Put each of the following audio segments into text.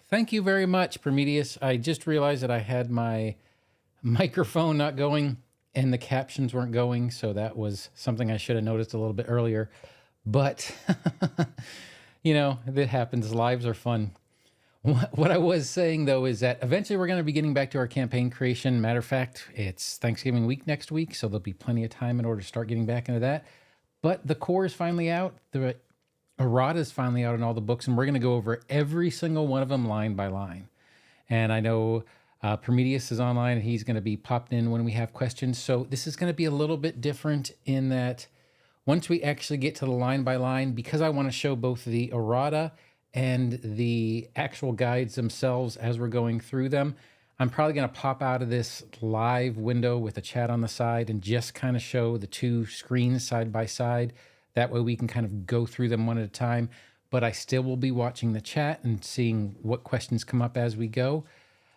Thank you very much, Prometheus. I just realized that I had my microphone not going and the captions weren't going, so that was something I should have noticed a little bit earlier. But, it happens. Lives are fun. What I was saying, though, is that eventually we're going to be getting back to our campaign creation. Matter of fact, it's Thanksgiving week next week, so there'll be plenty of time in order to start getting back into that. But the core is finally out. The Errata is finally out in all the books, and we're going to go over every single one of them line by line. And I know Prometheus is online, and he's going to be popped in when we have questions. So this is going to be a little bit different in that once we actually get to the line by line, because I want to show both the Errata and the actual guides themselves as we're going through them, I'm probably going to pop out of this live window with a chat on the side and just kind of show the two screens side by side. That way we can kind of go through them one at a time, but I still will be watching the chat and seeing what questions come up as we go.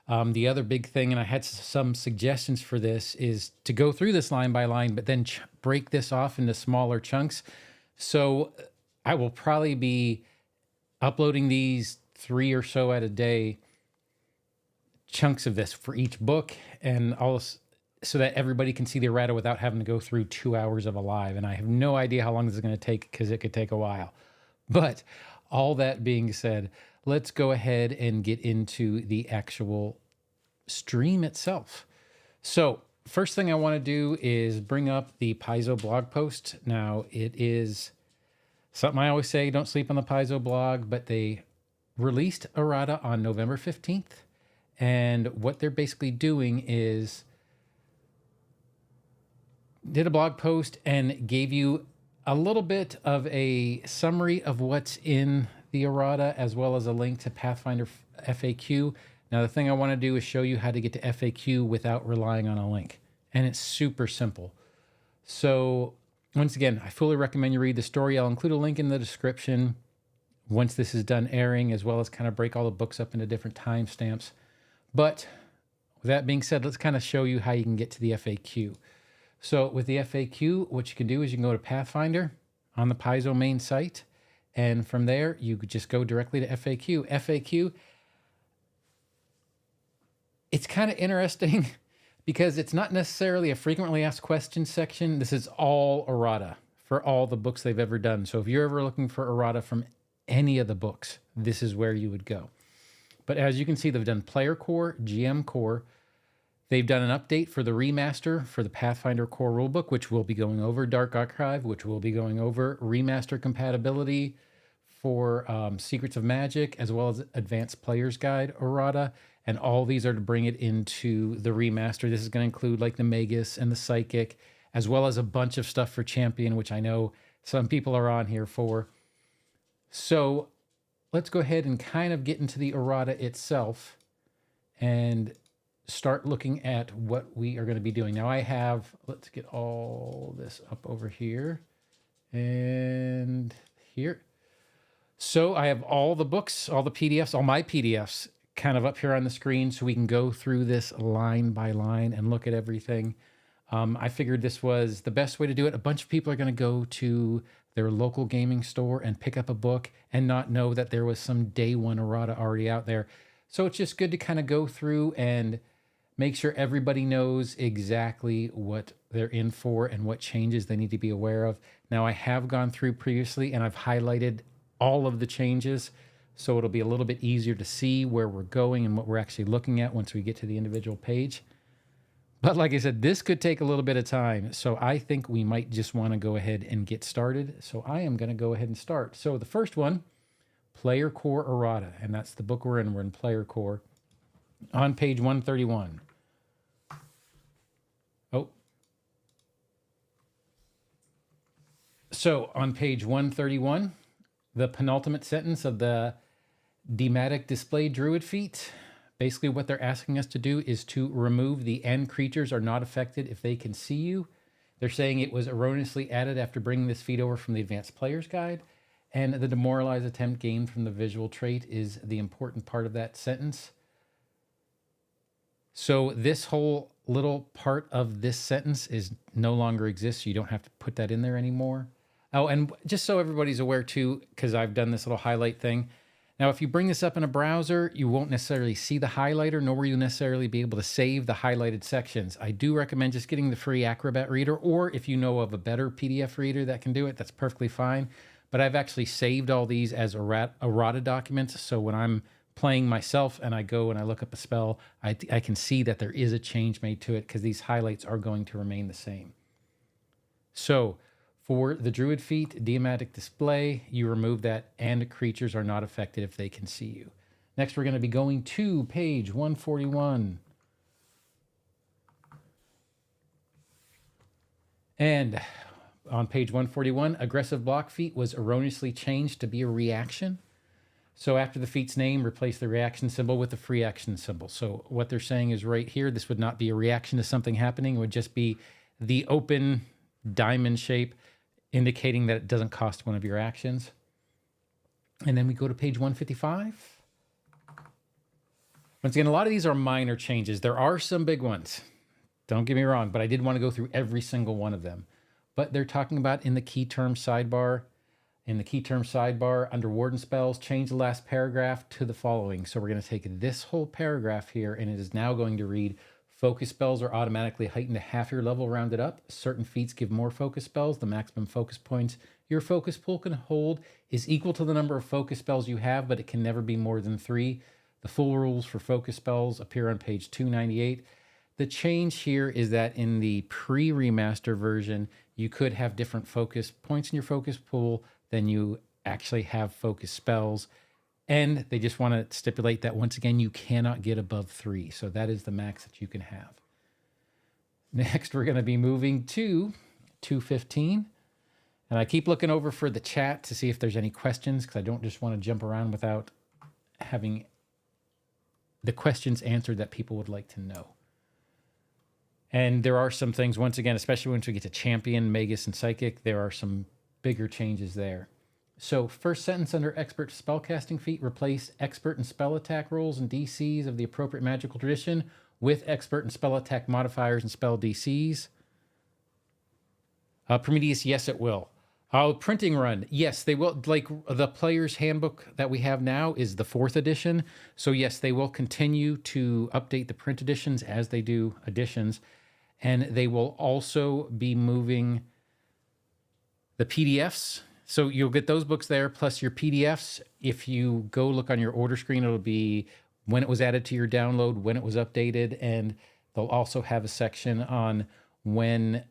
The other big thing, and I had some suggestions for this, is to go through this line by line, but then break this off into smaller chunks. So I will probably be uploading these 3 or so at a day, chunks of this for each book, and all so that everybody can see the errata without having to go through 2 hours of a live. And I have no idea how long this is going to take because it could take a while. But all that being said, let's go ahead and get into the actual stream itself. So first thing I want to do is bring up the Paizo blog post. Now, it is something I always say, don't sleep on the Paizo blog, but they released Errata on November 15th. And what they're basically doing is did a blog post and gave you a little bit of a summary of what's in the Errata, as well as a link to Pathfinder FAQ. Now, the thing I want to do is show you how to get to FAQ without relying on a link. And it's super simple. So once again, I fully recommend you read the story. I'll include a link in the description once this is done airing, as well as kind of break all the books up into different timestamps. But with that being said, let's kind of show you how you can get to the FAQ. So with the FAQ, what you can do is you can go to Pathfinder on the Paizo main site, and from there, you could just go directly to FAQ. FAQ, it's kind of interesting because it's not necessarily a frequently asked questions section. This is all Errata for all the books they've ever done. So if you're ever looking for Errata from any of the books, this is where you would go. But as you can see, they've done Player Core, GM Core. They've done an update for the remaster for the Pathfinder Core Rulebook, which we'll be going over, Dark Archive, which we'll be going over, remaster compatibility for Secrets of Magic, as well as Advanced Player's Guide Errata. And all these are to bring it into the remaster. This is going to include like the Magus and the Psychic, as well as a bunch of stuff for Champion, which I know some people are on here for. So let's go ahead and kind of get into the Errata itself and start looking at what we are going to be doing. Now I have, let's get all this up over here and here. So I have all the books, all the PDFs, all my PDFs kind of up here on the screen so we can go through this line by line and look at everything. I figured this was the best way to do it. A bunch of people are going to go to their local gaming store and pick up a book and not know that there was some day one errata already out there. So it's just good to kind of go through and make sure everybody knows exactly what they're in for and what changes they need to be aware of. Now, I have gone through previously and I've highlighted all of the changes, so it'll be a little bit easier to see where we're going and what we're actually looking at once we get to the individual page. But like I said, this could take a little bit of time, so I think we might just want to go ahead and get started. So I am going to go ahead and start. So the first one, Player Core Errata, and that's the book we're in. We're in Player Core on page 131. Oh. So on page 131, the penultimate sentence of the Dematic Display Druid feat. Basically what they're asking us to do is to remove the end creatures are not affected if they can see you. They're saying it was erroneously added after bringing this feat over from the Advanced Player's Guide. And the demoralize attempt gained from the visual trait is the important part of that sentence. So this whole little part of this sentence is no longer exists. You don't have to put that in there anymore. Oh, and just so everybody's aware too, because I've done this little highlight thing, Now, if you bring this up in a browser, you won't necessarily see the highlighter, nor will you necessarily be able to save the highlighted sections. I do recommend just getting the free Acrobat reader, or if you know of a better PDF reader that can do it, that's perfectly fine. But I've actually saved all these as errata documents, so when I'm playing myself and I go and I look up a spell, I can see that there is a change made to it because these highlights are going to remain the same. So for the Druid feat, Diamatic Display, you remove that, and creatures are not affected if they can see you. Next, we're going to be going to page 141. And on page 141, Aggressive Block feat was erroneously changed to be a reaction. So after the feat's name, replace the reaction symbol with the free action symbol. So what they're saying is right here, this would not be a reaction to something happening. It would just be the open diamond shape indicating that it doesn't cost one of your actions. And then we go to page 155. Once again, a lot of these are minor changes. There are some big ones. Don't get me wrong, but I did want to go through every single one of them. But they're talking about in the key term sidebar. In the key term sidebar, under Warden Spells, change the last paragraph to the following. So we're going to take this whole paragraph here, and it is now going to read, focus spells are automatically heightened to half your level rounded up. Certain feats give more focus spells. The maximum focus points your focus pool can hold is equal to the number of focus spells you have, but it can never be more than 3. The full rules for focus spells appear on page 298. The change here is that in the pre-remaster version, you could have different focus points in your focus pool than you actually have focus spells. And they just want to stipulate that, once again, you cannot get above 3. So that is the max that you can have. Next, we're going to be moving to 215. And I keep looking over for the chat to see if there's any questions, because I don't just want to jump around without having the questions answered that people would like to know. And there are some things, once again, especially once we get to Champion, Magus, and Psychic, there are some bigger changes there. So first sentence under Expert Spellcasting feat, replace Expert and Spell Attack rolls and DCs of the appropriate magical tradition with Expert and Spell Attack modifiers and spell DCs. Prometheus, yes, it will. Printing run, yes, they will. Like the Player's Handbook that we have now is the 4th edition. So yes, they will continue to update the print editions as they do editions. And they will also be moving the PDFs. So you'll get those books there, plus your PDFs. If you go look on your order screen, it'll be when it was added to your download, when it was updated, and they'll also have a section on when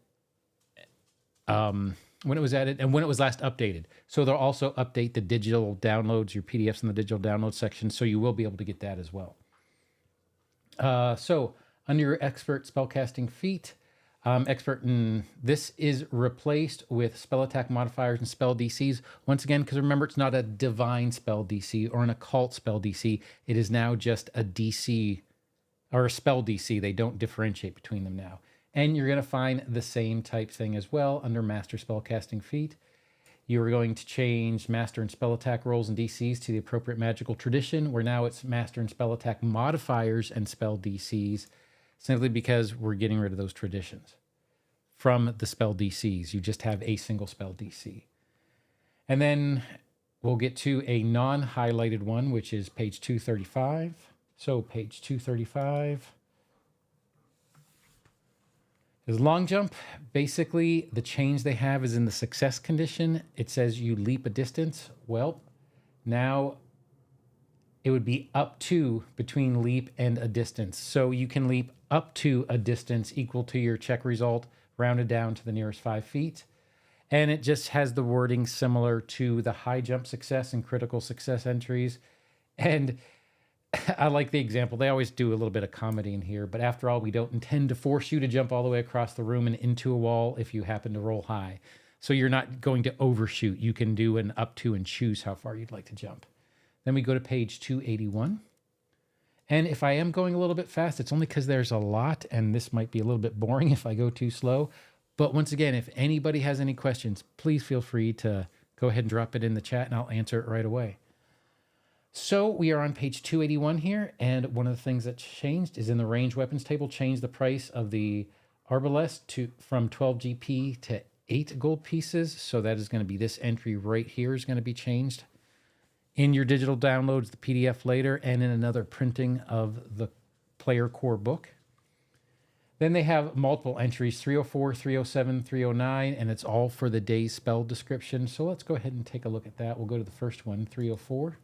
it was added and when it was last updated. So they'll also update the digital downloads, your PDFs in the digital download section, so you will be able to get that as well. So under your Expert Spellcasting feat, this is replaced with spell attack modifiers and spell DCs. Once again, because remember, it's not a divine spell DC or an occult spell DC. It is now just a DC or a spell DC. They don't differentiate between them now. And you're going to find the same type thing as well under Master Spellcasting feat. You're going to change Master and Spell Attack rolls and DCs to the appropriate magical tradition, where now it's Master and Spell Attack modifiers and spell DCs, simply because we're getting rid of those traditions from the spell DCs. You just have a single spell DC. And then we'll get to a non-highlighted one, which is page 235. So page 235 is long jump. Basically, the change they have is in the success condition. It says you leap a distance. Well, now it would be up to between leap and a distance. So you can leap up to a distance equal to your check result, rounded down to the nearest 5 feet. And it just has the wording similar to the high jump success and critical success entries. And I like the example. They always do a little bit of comedy in here, but after all, we don't intend to force you to jump all the way across the room and into a wall if you happen to roll high. So you're not going to overshoot. You can do an up to and choose how far you'd like to jump. Then we go to page 281. And if I am going a little bit fast, it's only because there's a lot, and this might be a little bit boring if I go too slow. But once again, if anybody has any questions, please feel free to go ahead and drop it in the chat, and I'll answer it right away. So we are on page 281 here, and one of the things that changed is in the range weapons table, changed the price of the Arbalest from 12 GP to 8 gold pieces. So that is going to be this entry right here is going to be changed. in your digital downloads, the PDF later, and in another printing of the player core book. Then they have multiple entries, 304, 307, 309, and it's all for the day's spell description. So let's go ahead and take a look at that. We'll go to the first one, 304.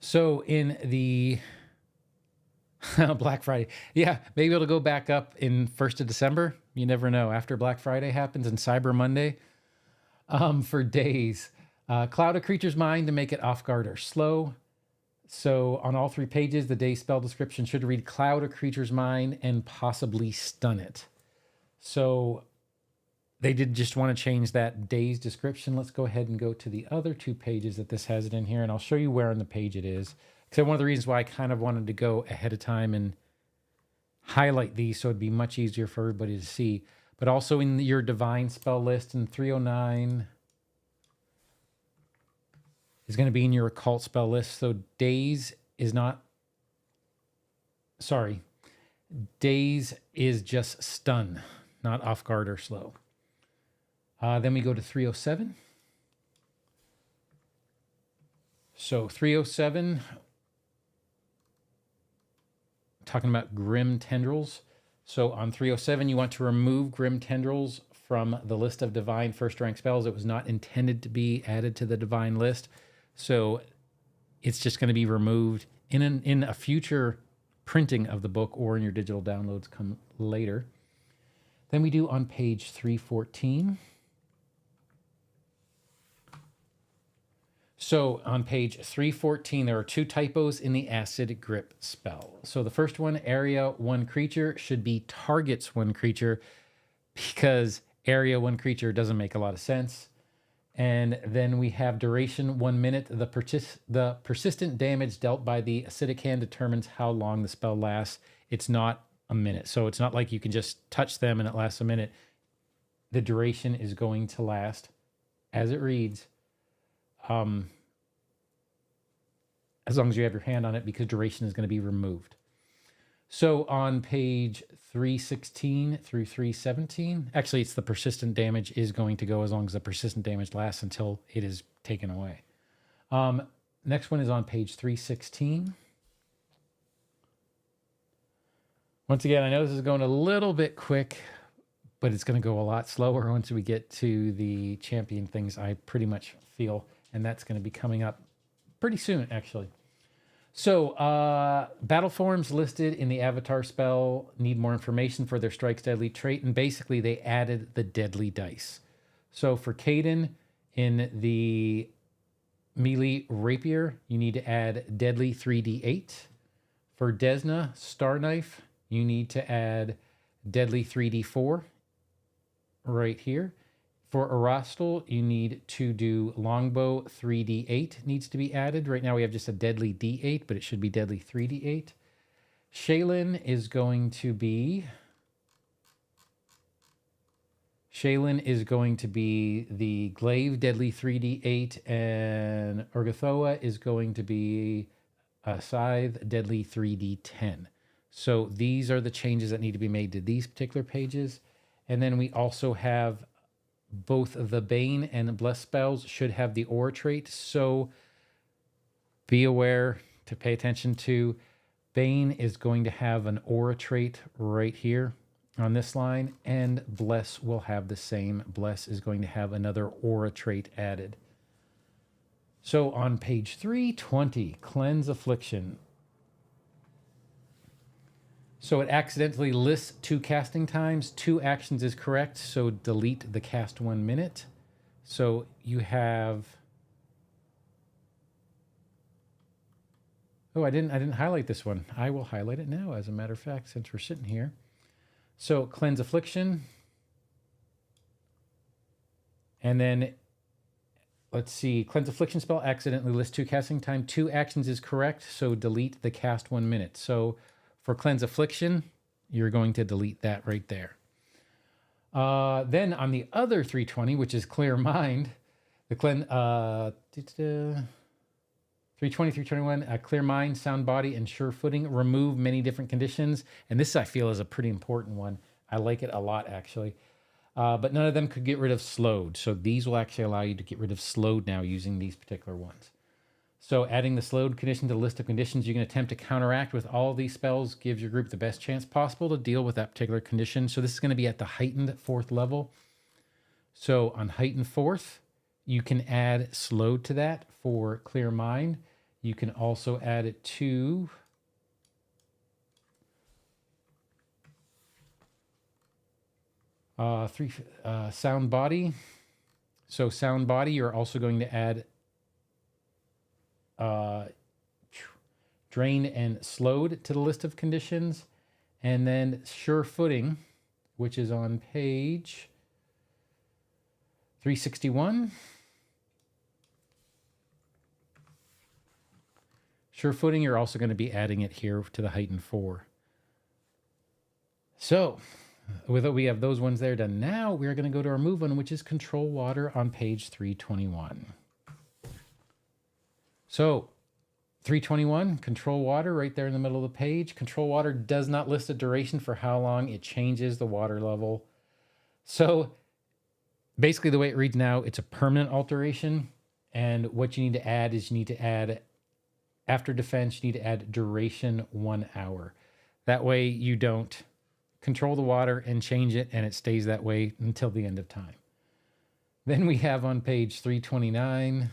So in the Black Friday, yeah, maybe it'll go back up in 1st of December. You never know. After Black Friday happens and Cyber Monday, for days. Cloud a creature's mind to make it off guard or slow. So on all 3 pages, the day spell description should read cloud a creature's mind and possibly stun it. So they did just want to change that day's description. Let's go ahead and go to the other 2 pages that this has it in here, and I'll show you where on the page it is. So one of the reasons why I kind of wanted to go ahead of time and highlight these so it'd be much easier for everybody to see. But also in your divine spell list in 309 is going to be in your occult spell list. So days is just stun, not off guard or slow. Then we go to 307. So 307, talking about Grim Tendrils. So on 307, you want to remove Grim Tendrils from the list of divine first rank spells. It was not intended to be added to the divine list. So it's just going to be removed in a future printing of the book or in your digital downloads come later. Then we do on page 314. So on page 314, there are 2 typos in the Acid Grip spell. So the first one, area 1 creature, should be targets 1 creature, because area 1 creature doesn't make a lot of sense. And then we have duration 1 minute. The persistent damage dealt by the acidic hand determines how long the spell lasts. It's not a minute. So it's not like you can just touch them and it lasts a minute. The duration is going to last, as it reads, as long as you have your hand on it, because duration is going to be removed. So on page 316 through 317, actually it's the persistent damage is going to go as long as the persistent damage lasts until it is taken away. Next one is on page 316. Once again, I know this is going a little bit quick, but it's going to go a lot slower once we get to the champion things, I pretty much feel, and that's going to be coming up pretty soon, actually. So, battle forms listed in the Avatar spell need more information for their Strikes Deadly trait, and basically they added the deadly dice. So for Caden, in the melee rapier, you need to add deadly 3d8. For Desna, Star Knife, you need to add deadly 3d4 right here. For Erastal, you need to do longbow 3d8 needs to be added. Right now we have just a deadly d8, but it should be deadly 3d8. Shaylin is going to be the glaive deadly 3d8, and Urgathoa is going to be a scythe deadly 3d10. So these are the changes that need to be made to these particular pages. And then we also have both the Bane and Bless spells should have the Aura trait, so be aware to pay attention to. Bane is going to have an Aura trait right here on this line, and Bless will have the same. Bless is going to have another Aura trait added. So on page 320, Cleanse Affliction. So it accidentally lists 2 casting times. 2 actions is correct, so delete the cast 1 minute. So you have... Oh, I didn't highlight this one. I will highlight it now, as a matter of fact, since we're sitting here. So Cleanse Affliction. And then, let's see, Cleanse Affliction spell accidentally lists 2 casting time. 2 actions is correct, so delete the cast 1 minute. So for Cleanse Affliction, you're going to delete that right there. Then on the other 320, which is Clear Mind, the 320, 321, Clear Mind, Sound Body, and Sure Footing. Remove many different conditions. And this, I feel, is a pretty important one. I like it a lot, actually. but none of them could get rid of slowed. So these will actually allow you to get rid of slowed now using these particular ones. So adding the slowed condition to the list of conditions you can attempt to counteract with all of these spells gives your group the best chance possible to deal with that particular condition. So this is going to be at the heightened 4th level. So on heightened 4th, you can add slowed to that for clear mind. You can also add it to sound body. So sound body, you're also going to add drain and slowed to the list of conditions. And then sure footing, which is on page 361. Sure footing, you're also going to be adding it here to the heightened 4. So we have those ones there done. Now we're going to go to our move one, which is control water on page 321. So 321, control water right there in the middle of the page. Control water does not list a duration for how long it changes the water level. So basically the way it reads now, it's a permanent alteration. And what you need to add is you need to add, after defense, you need to add duration 1 hour. That way you don't control the water and change it and it stays that way until the end of time. Then we have on page 329,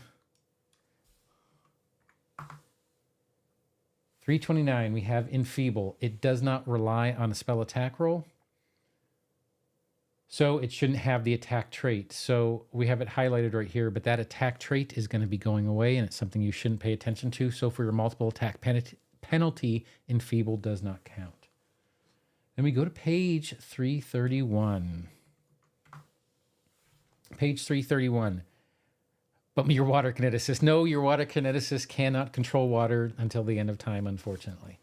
we have enfeeble. It does not rely on a spell attack roll. So it shouldn't have the attack trait. So we have it highlighted right here, but that attack trait is going to be going away and it's something you shouldn't pay attention to. So for your multiple attack penalty, enfeeble does not count. Then we go to page 331. Page 331. But your water kineticist. No, your water kineticist cannot control water until the end of time, unfortunately.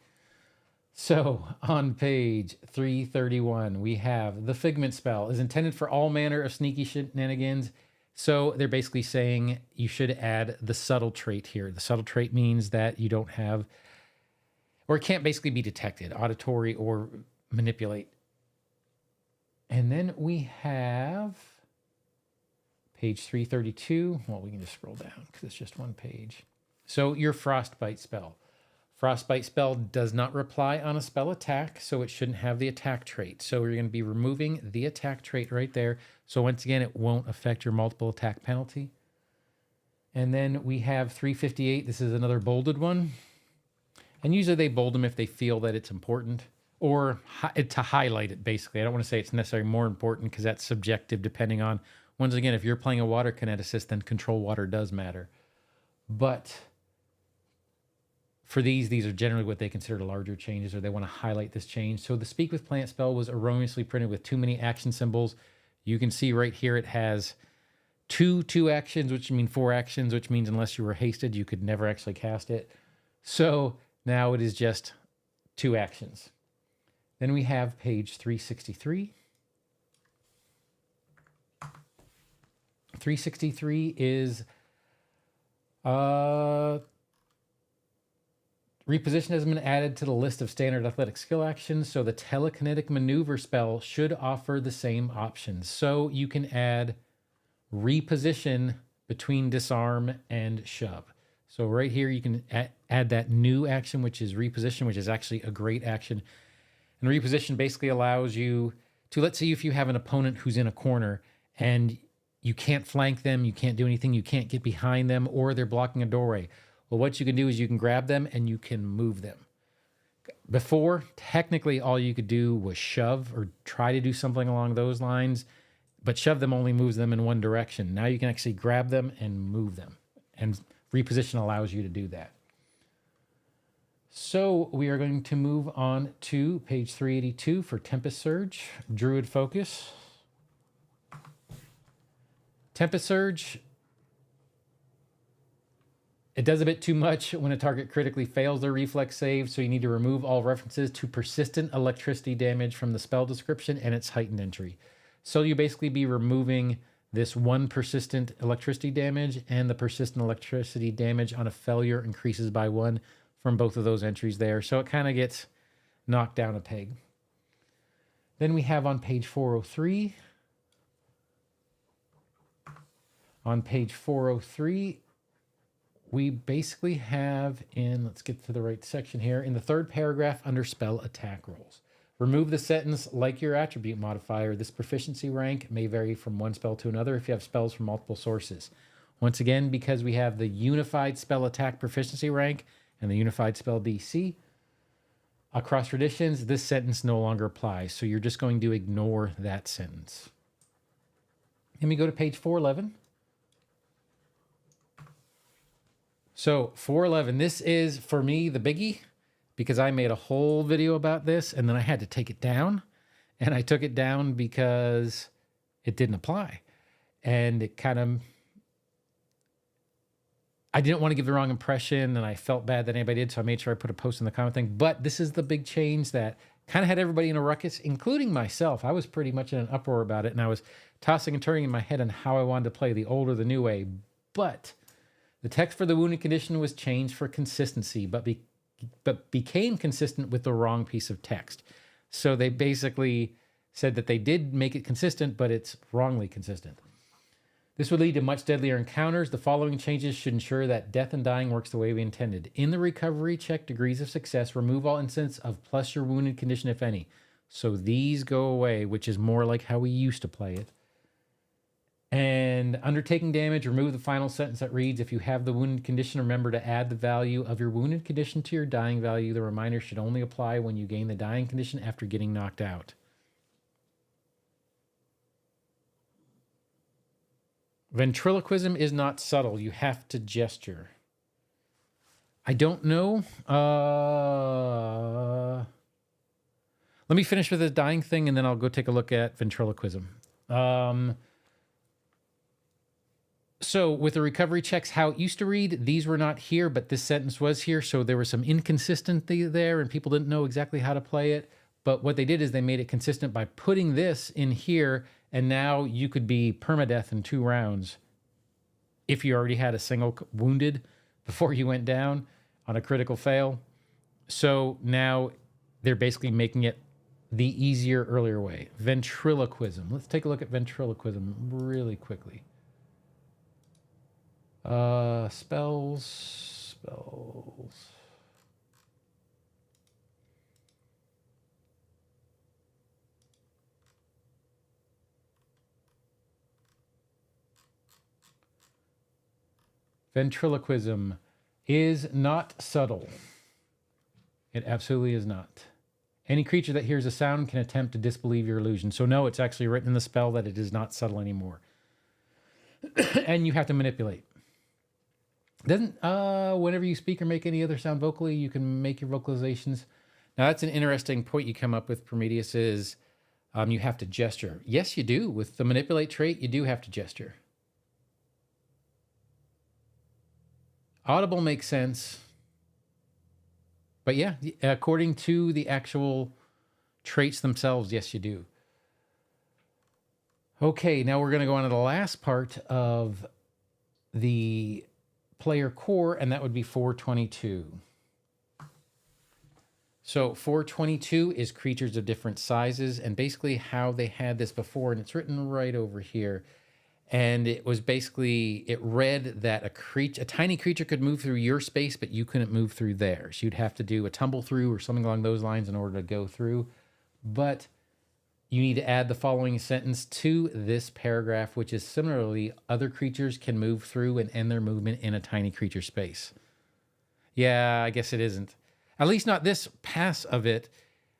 So on page 331, we have the Figment spell is intended for all manner of sneaky shenanigans. So they're basically saying you should add the subtle trait here. The subtle trait means that you don't have, or it can't basically be detected, auditory or manipulate. And then we have page 332. Well, we can just scroll down because it's just one page. So your Frostbite spell. Frostbite spell does not rely on a spell attack, so it shouldn't have the attack trait. So we're going to be removing the attack trait right there. So once again, it won't affect your multiple attack penalty. And then we have 358. This is another bolded one. And usually they bold them if they feel that it's important, or to highlight it, basically. I don't want to say it's necessarily more important because that's subjective depending on, once again, if you're playing a water kineticist, then control water does matter. But for these are generally what they consider larger changes, or they want to highlight this change. So the Speak with Plant spell was erroneously printed with too many action symbols. You can see right here it has two actions, which mean 4 actions, which means unless you were hasted, you could never actually cast it. So now it is just 2 actions. Then we have page 363. 363 is reposition has been added to the list of standard athletic skill actions, so the telekinetic maneuver spell should offer the same options. So you can add reposition between disarm and shove. So right here you can add that new action, which is reposition, which is actually a great action. And reposition basically allows you to, let's say if you have an opponent who's in a corner and you can't flank them, you can't do anything, you can't get behind them, or they're blocking a doorway. Well, what you can do is you can grab them and you can move them. Before, technically all you could do was shove or try to do something along those lines, but shove them only moves them in one direction. Now you can actually grab them and move them, and reposition allows you to do that. So we are going to move on to page 382 for Tempest Surge, Druid Focus. Tempest Surge, it does a bit too much when a target critically fails their reflex save, so you need to remove all references to persistent electricity damage from the spell description and its heightened entry. So you basically be removing this 1 persistent electricity damage, and the persistent electricity damage on a failure increases by 1 from both of those entries there. So it kind of gets knocked down a peg. Then we have on page 403, On page 403, we basically have let's get to the right section here, in the third paragraph under spell attack rolls. Remove the sentence, like your attribute modifier, this proficiency rank may vary from one spell to another if you have spells from multiple sources. Once again, because we have the unified spell attack proficiency rank and the unified spell DC, across traditions, this sentence no longer applies. So you're just going to ignore that sentence. Let me go to page 411. So 411, this is for me the biggie, because I made a whole video about this and then I had to take it down. And I took it down because it didn't apply. And it kind of, I didn't want to give the wrong impression and I felt bad that anybody did. So I made sure I put a post in the comment thing. But this is the big change that kind of had everybody in a ruckus, including myself. I was pretty much in an uproar about it. And I was tossing and turning in my head on how I wanted to play the old or the new way. But the text for the wounded condition was changed for consistency, but became consistent with the wrong piece of text. So they basically said that they did make it consistent, but it's wrongly consistent. This would lead to much deadlier encounters. The following changes should ensure that death and dying works the way we intended. In the recovery check degrees of success, remove all incidents of plus your wounded condition, if any. So these go away, which is more like how we used to play it. And undertaking damage, remove the final sentence that reads, if you have the wounded condition, remember to add the value of your wounded condition to your dying value. The reminder should only apply when you gain the dying condition after getting knocked out. Ventriloquism is not subtle. You have to gesture. I don't know. Let me finish with the dying thing and then I'll go take a look at ventriloquism. So with the recovery checks, how it used to read, these were not here, but this sentence was here. So there was some inconsistency there and people didn't know exactly how to play it. But what they did is they made it consistent by putting this in here. And now you could be permadeath in 2 rounds if you already had a single wounded before you went down on a critical fail. So now they're basically making it the easier, earlier way. Ventriloquism. Let's take a look at ventriloquism really quickly. Spells. Ventriloquism is not subtle. It absolutely is not. Any creature that hears a sound can attempt to disbelieve your illusion. So no, it's actually written in the spell that it is not subtle anymore. And you have to manipulate. Doesn't whenever you speak or make any other sound vocally, you can make your vocalizations. Now that's an interesting point you come up with, Prometheus, is you have to gesture. Yes, you do. With the manipulate trait, you do have to gesture. Audible makes sense. But yeah, according to the actual traits themselves, yes, you do. Okay, now we're going to go on to the last part of the player core, and that would be 422. So 422 is creatures of different sizes, and basically how they had this before, and it's written right over here. And it was basically, it read that a tiny creature could move through your space, but you couldn't move through theirs. You'd have to do a tumble through or something along those lines in order to go through. But you need to add the following sentence to this paragraph, which is similarly, other creatures can move through and end their movement in a tiny creature space. Yeah, I guess it isn't. At least not this pass of it.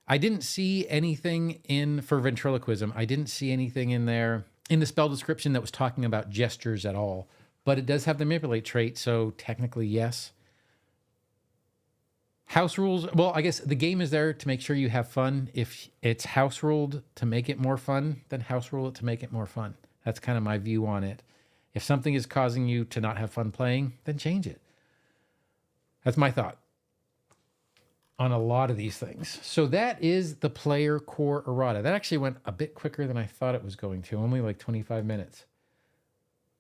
I didn't see anything for ventriloquism. I didn't see anything in there in the spell description that was talking about gestures at all. But it does have the manipulate trait, so technically yes. House rules, well, I guess the game is there to make sure you have fun. If it's house ruled to make it more fun, then house rule it to make it more fun. That's kind of my view on it. If something is causing you to not have fun playing, then change it. That's my thought on a lot of these things. So that is the player core errata. That actually went a bit quicker than I thought it was going to, only like 25 minutes.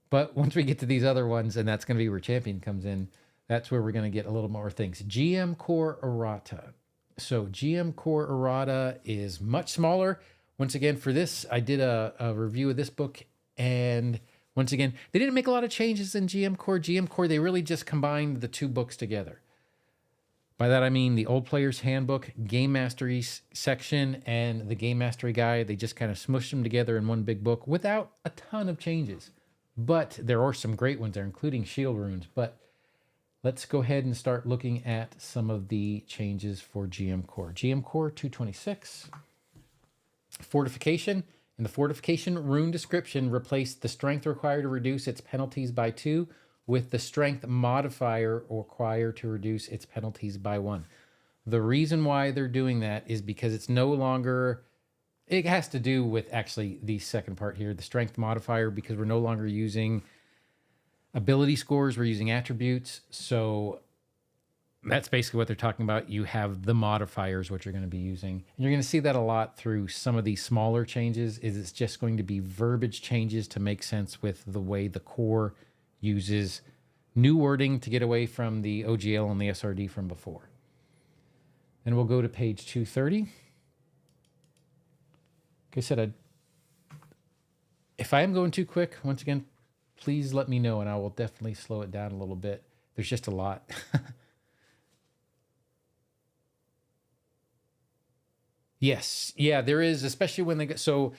But once we get to these other ones, and that's going to be where Champion comes in, that's where we're going to get a little more things. GM Core Errata. So GM Core Errata is much smaller. Once again, for this, I did a review of this book, and Once again, they didn't make a lot of changes in GM Core. GM Core, they really just combined the two books together. By that I mean the Old Player's Handbook, Game Mastery section, and the Game Mastery Guide. They just kind of smushed them together in one big book without a ton of changes. But there are some great ones there, including Shield Runes. But let's go ahead and start looking at some of the changes for GM Core. GM Core 226. Fortification. In the Fortification rune description, replace the strength required to reduce its penalties by 2 with the strength modifier required to reduce its penalties by 1. The reason why they're doing that is because it's no longer, it has to do with actually the second part here, the strength modifier, because we're no longer using ability scores, we're using attributes. So that's basically what they're talking about. You have the modifiers, which you're going to be using. And you're going to see that a lot through some of these smaller changes, is it's just going to be verbiage changes to make sense with the way the core uses new wording to get away from the OGL and the SRD from before. Then we'll go to page 230. Like I said, if I am going too quick, once again, please let me know and I will definitely slow it down a little bit. There's just a lot. Yes. Yeah, there is, especially when they get, so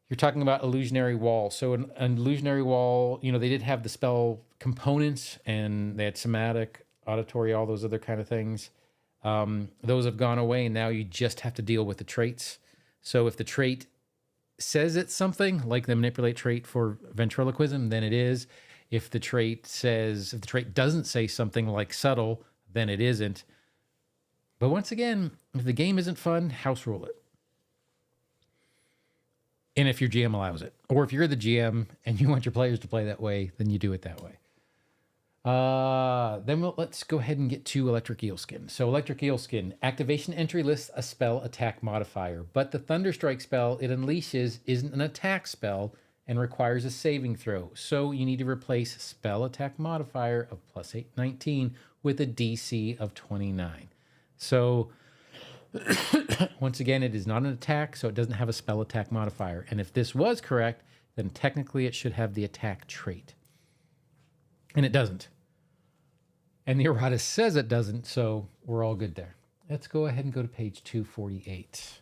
you're talking about illusionary wall. So an illusionary wall, you know, they did have the spell components and they had somatic, auditory, all those other kind of things. Those have gone away and now you just have to deal with the traits. So if the trait says it's something like the manipulate trait for ventriloquism, then it is. If the trait doesn't say something like subtle, then it isn't. But once again, if the game isn't fun, house rule it. And if your GM allows it, or if you're the GM and you want your players to play that way, then you do it that way. Let's go ahead and get to Electric Eelskin. So Electric Eelskin, activation entry lists a spell attack modifier, but the Thunderstrike spell it unleashes isn't an attack spell and requires a saving throw. So you need to replace spell attack modifier of +8, 19 with a DC of 29. So once again, it is not an attack, so it doesn't have a spell attack modifier. And if this was correct, then technically it should have the attack trait. And it doesn't. And the errata says it doesn't, so we're all good there. Let's go ahead and go to page 248.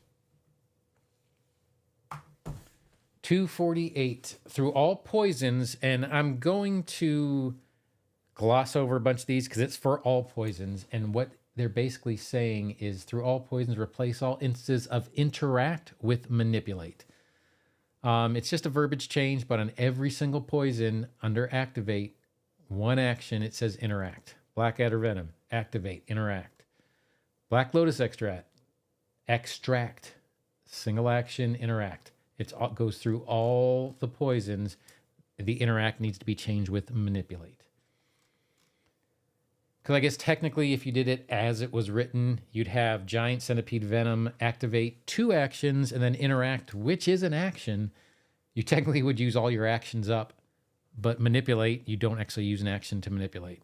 248, through all poisons, and I'm going to gloss over a bunch of these because it's for all poisons, and what they're basically saying is through all poisons, replace all instances of interact with manipulate. It's just a verbiage change, but on every single poison under activate, one action, it says interact. Blackadder Venom, activate, interact. Black Lotus extract, single action, interact. It goes through all the poisons. The interact needs to be changed with manipulate. Because I guess technically if you did it as it was written, you'd have Giant Centipede Venom activate 2 actions and then interact, which is an action. You technically would use all your actions up, but manipulate, you don't actually use an action to manipulate.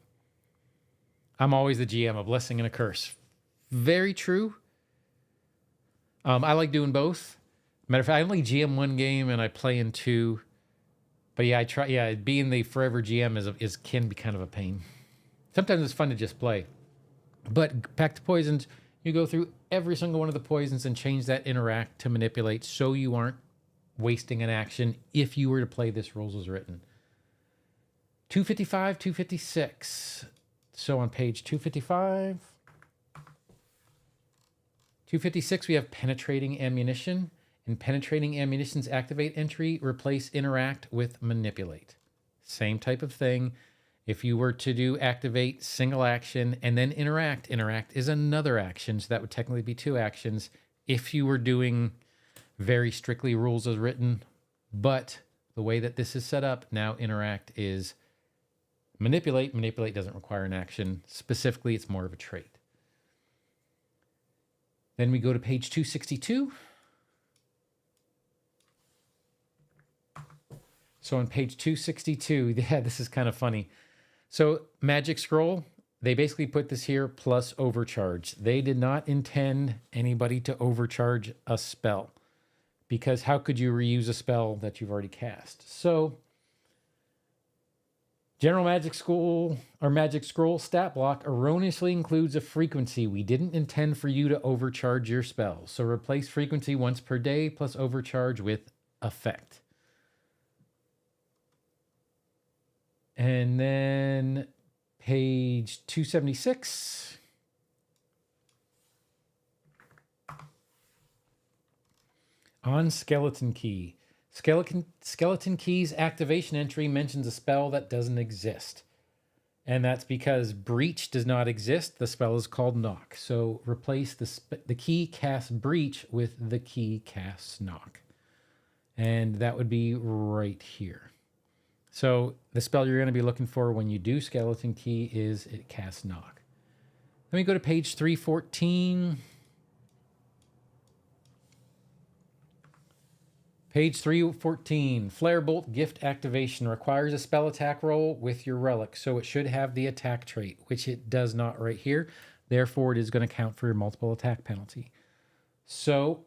I'm always the GM, a blessing and a curse. Very true. I like doing both. Matter of fact, I only GM 1 game and I play in 2. But yeah, I try. Yeah, being the forever GM can be kind of a pain. Sometimes it's fun to just play. But back to poisons, you go through every single one of the poisons and change that interact to manipulate so you aren't wasting an action if you were to play this rules as written. 255, 256. So on page 255, 256, we have penetrating ammunition. In penetrating ammunition's activate entry, replace interact with manipulate. Same type of thing. If you were to do activate, single action, and then interact is another action. So that would technically be 2 actions if you were doing very strictly rules as written. But the way that this is set up, now interact is manipulate. Manipulate doesn't require an action. Specifically, it's more of a trait. Then we go to page 262. So on page 262, yeah, this is kind of funny. So Magic Scroll, they basically put this here plus overcharge. They did not intend anybody to overcharge a spell because how could you reuse a spell that you've already cast? So General Magic School or Magic Scroll stat block erroneously includes a frequency. We didn't intend for you to overcharge your spells. So replace frequency once per day plus overcharge with effect. And then page 276. On Skeleton Key. Skeleton Key's activation entry mentions a spell that doesn't exist. And that's because Breach does not exist. The spell is called Knock. So replace the key casts Breach with the key casts Knock. And that would be right here. So the spell you're going to be looking for when you do Skeleton Key is it casts Knock. Let me go to page 314. Page 314, Flare Bolt gift activation requires a spell attack roll with your relic, so it should have the attack trait, which it does not right here. Therefore, it is going to count for your multiple attack penalty. So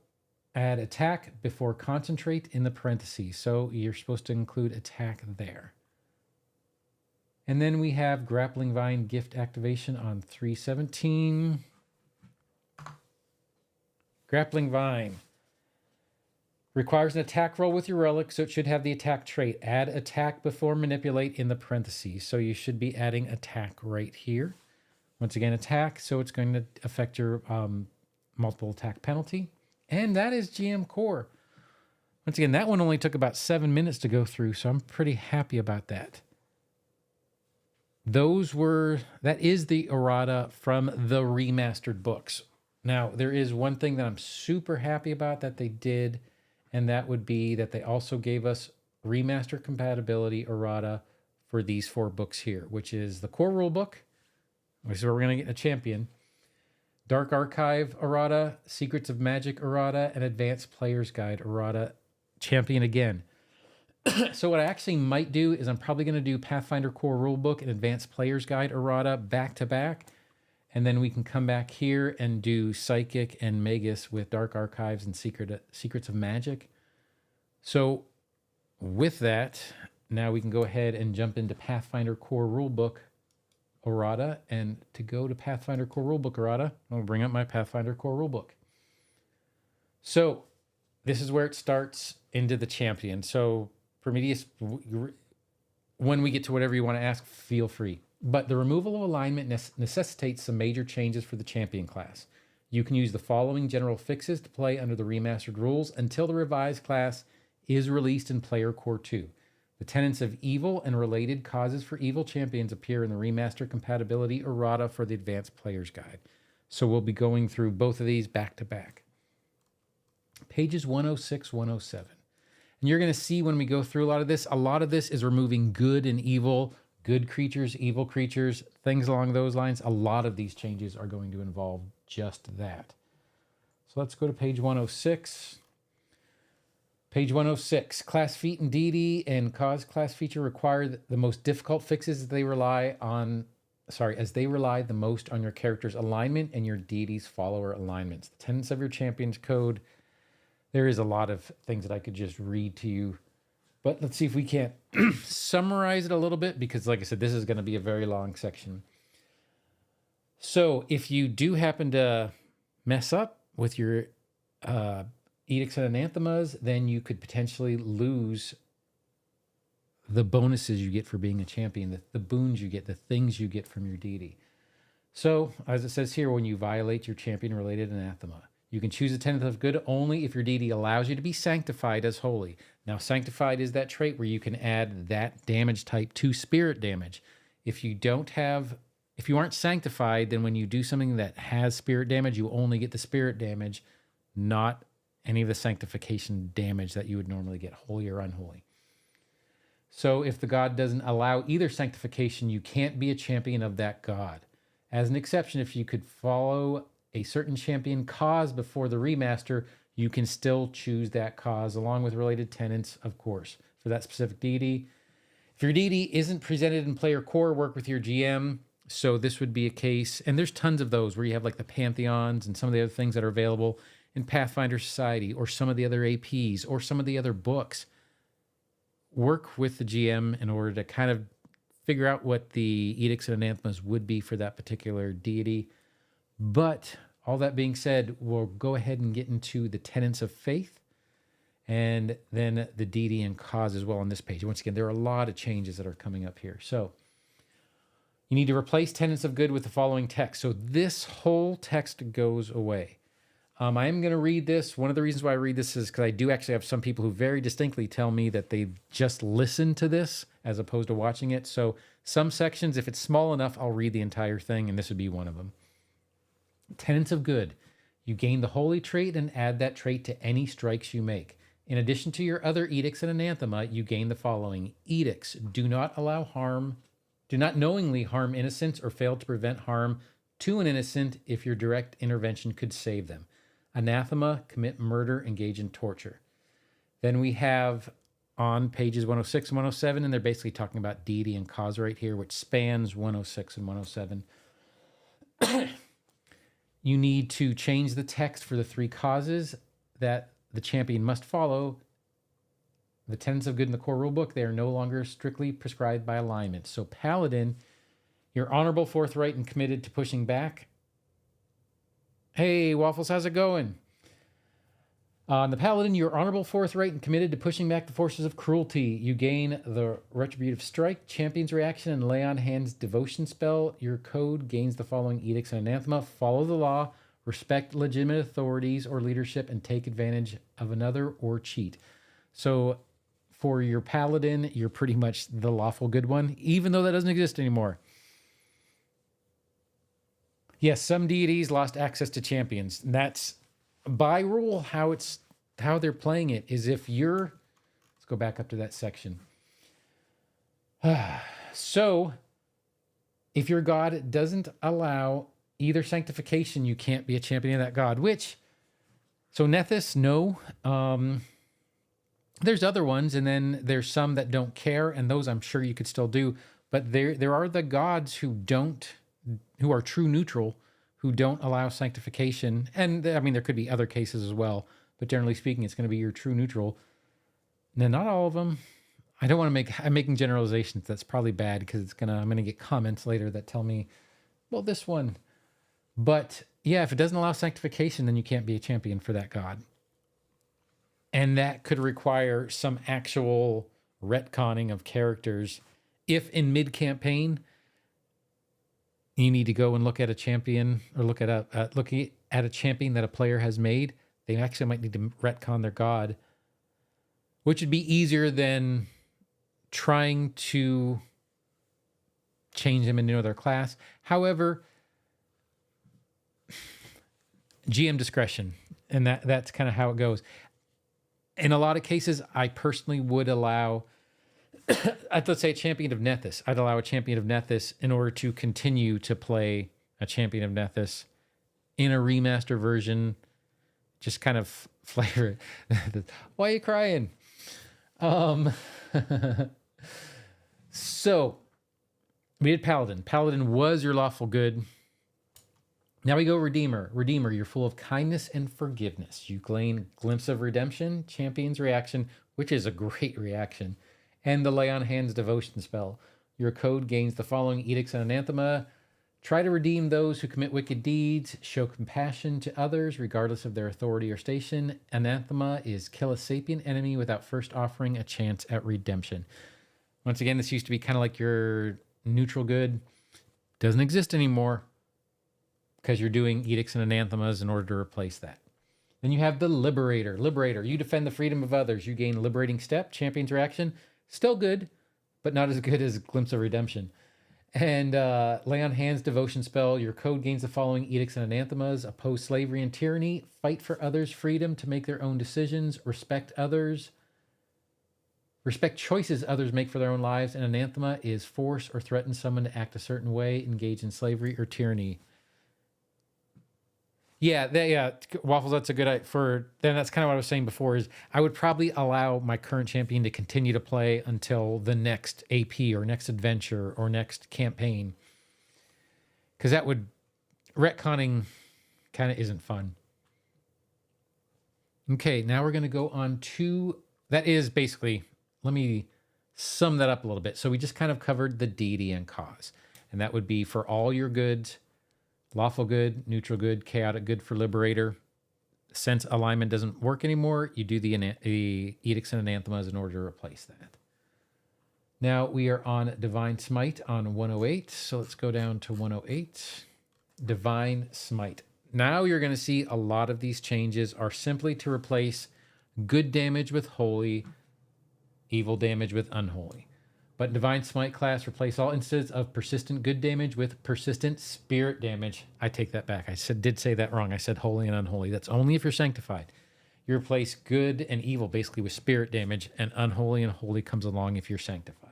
add attack before concentrate in the parentheses. So you're supposed to include attack there. And then we have Grappling Vine gift activation on 317. Grappling Vine requires an attack roll with your relic, so it should have the attack trait. Add attack before manipulate in the parentheses. So you should be adding attack right here. Once again, attack, so it's going to affect your multiple attack penalty. And that is GM Core. Once again, that one only took about 7 minutes to go through, so I'm pretty happy about that. That is the errata from the remastered books. Now, there is one thing that I'm super happy about that they did, and that would be that they also gave us remaster compatibility errata for these 4 books here, which is the Core Rulebook, which is where we're going to get a champion, Dark Archive errata, Secrets of Magic errata, and Advanced Player's Guide errata champion again. So what I actually might do is I'm probably going to do Pathfinder Core Rulebook and Advanced Player's Guide errata back to back. And then we can come back here and do Psychic and Magus with Dark Archives and Secrets of Magic. So with that, now we can go ahead and jump into Pathfinder Core Rulebook errata. And to go to Pathfinder Core Rulebook errata, I'll bring up my Pathfinder Core Rulebook. So this is where it starts into the champion. So Prometheus, when we get to whatever you want to ask, feel free. But the removal of alignment necessitates some major changes for the champion class. You can use the following general fixes to play under the remastered rules until the revised class is released in Player Core 2. The tenets of evil and related causes for evil champions appear in the remaster compatibility errata for the Advanced Player's Guide. So we'll be going through both of these back to back. Pages 106, 107. And you're going to see when we go through a lot of this is removing good and evil, good creatures, evil creatures, things along those lines. A lot of these changes are going to involve just that. So let's go to page 106. Page 106, class feat and deity and cause class feature require the most difficult fixes as they rely the most on your character's alignment and your deity's follower alignments. The tenets of your champion's code. There is a lot of things that I could just read to you, but let's see if we can't summarize it a little bit, because like I said, this is going to be a very long section. So if you do happen to mess up with your edicts and anathemas, then you could potentially lose the bonuses you get for being a champion, the boons you get, the things you get from your deity. So as it says here, when you violate your champion-related anathema, you can choose a tenet of good only if your deity allows you to be sanctified as holy. Now, sanctified is that trait where you can add that damage type to spirit damage. If you aren't sanctified, then when you do something that has spirit damage, you only get the spirit damage, not any of the sanctification damage that you would normally get, holy or unholy. So if the god doesn't allow either sanctification, you can't be a champion of that god. As an exception, if you could follow a certain champion cause before the remaster, you can still choose that cause along with related tenets, of course, for that specific deity. If your deity isn't presented in player core, work with your GM. So this would be a case, and there's tons of those where you have like the pantheons and some of the other things that are available in Pathfinder Society or some of the other APs or some of the other books. Work with the GM in order to kind of figure out what the edicts and anathemas would be for that particular deity. But all that being said, we'll go ahead and get into the tenets of faith and then the deity and cause as well on this page. Once again, there are a lot of changes that are coming up here. So you need to replace tenets of good with the following text. So this whole text goes away. I am going to read this. One of the reasons why I read this is because I do actually have some people who very distinctly tell me that they just listen to this as opposed to watching it. So some sections, if it's small enough, I'll read the entire thing, and this would be one of them. Tenets of good. You gain the holy trait and add that trait to any strikes you make. In addition to your other edicts and anathema, you gain the following. Edicts. Do not allow harm. Do not knowingly harm innocents or fail to prevent harm to an innocent if your direct intervention could save them. Anathema, commit murder, engage in torture. Then we have on pages 106 and 107, and they're basically talking about deity and cause right here, which spans 106 and 107. You need to change the text for the three causes that the champion must follow. The tenets of good in the core rulebook, they are no longer strictly prescribed by alignment. So Paladin, you're honorable, forthright, and committed to pushing back. Hey, Waffles, how's it going? On the Paladin, you're honorable, forthright, and committed to pushing back the forces of cruelty. You gain the Retributive Strike, Champion's Reaction, and Lay on Hands Devotion spell. Your code gains the following edicts and anathema. Follow the law, respect legitimate authorities or leadership, and take advantage of another or cheat. So for your Paladin, you're pretty much the lawful good one, even though that doesn't exist anymore. Yes, some deities lost access to champions. And that's by rule how they're playing it is if you're, let's go back up to that section. So if your god doesn't allow either sanctification, you can't be a champion of that god, so Nethys, no. There's other ones, and then there's some that don't care, and those I'm sure you could still do. But there are the gods who are true neutral, who don't allow sanctification. And I mean, there could be other cases as well, but generally speaking, it's going to be your true neutral. Now, not all of them. I don't want to I'm making generalizations. That's probably bad because I'm going to get comments later that tell me, well, this one. But yeah, if it doesn't allow sanctification, then you can't be a champion for that god. And that could require some actual retconning of characters. If in mid-campaign, you need to go and look at a champion or look at a champion that a player has made, they actually might need to retcon their god, which would be easier than trying to change them into another class. However, GM discretion, and that's kind of how it goes. In a lot of cases, I personally would allow, let's say a champion of Nethys. I'd allow a champion of Nethys in order to continue to play a champion of Nethys in a remaster version. Just kind of flavor it. Why are you crying? So we did Paladin. Paladin was your lawful good. Now we go Redeemer. Redeemer, you're full of kindness and forgiveness. You gain Glimpse of Redemption, Champion's Reaction, which is a great reaction, and the Lay on Hands Devotion spell. Your code gains the following edicts and anathema. Try to redeem those who commit wicked deeds. Show compassion to others, regardless of their authority or station. Anathema is kill a sapient enemy without first offering a chance at redemption. Once again, this used to be kind of like your neutral good. Doesn't exist anymore, because you're doing edicts and anathemas in order to replace that. Then you have the Liberator. Liberator, you defend the freedom of others. You gain Liberating Step, Champion's Reaction. Still good, but not as good as Glimpse of Redemption. And Lay on Hands Devotion spell. Your code gains the following edicts and anathemas. Oppose slavery and tyranny. Fight for others' freedom to make their own decisions. Respect others. Respect choices others make for their own lives. And anathema is force or threaten someone to act a certain way, engage in slavery or tyranny. Yeah, Waffles, that's a good idea. Then that's kind of what I was saying before is I would probably allow my current champion to continue to play until the next AP or next adventure or next campaign. Because that would, retconning kind of isn't fun. Okay, now we're going to go on to, that is basically, let me sum that up a little bit. So we just kind of covered the deity and cause. And that would be for all your goods, lawful good, neutral good, chaotic good for liberator. Since alignment doesn't work anymore, you do the edicts and anathemas in order to replace that. Now we are on Divine Smite on 108. So let's go down to 108. Divine Smite. Now you're going to see a lot of these changes are simply to replace good damage with holy, evil damage with unholy. But Divine Smite class replace all instances of persistent good damage with persistent spirit damage. I take that back. I did say that wrong. I said holy and unholy. That's only if you're sanctified. You replace good and evil basically with spirit damage, and unholy and holy comes along if you're sanctified.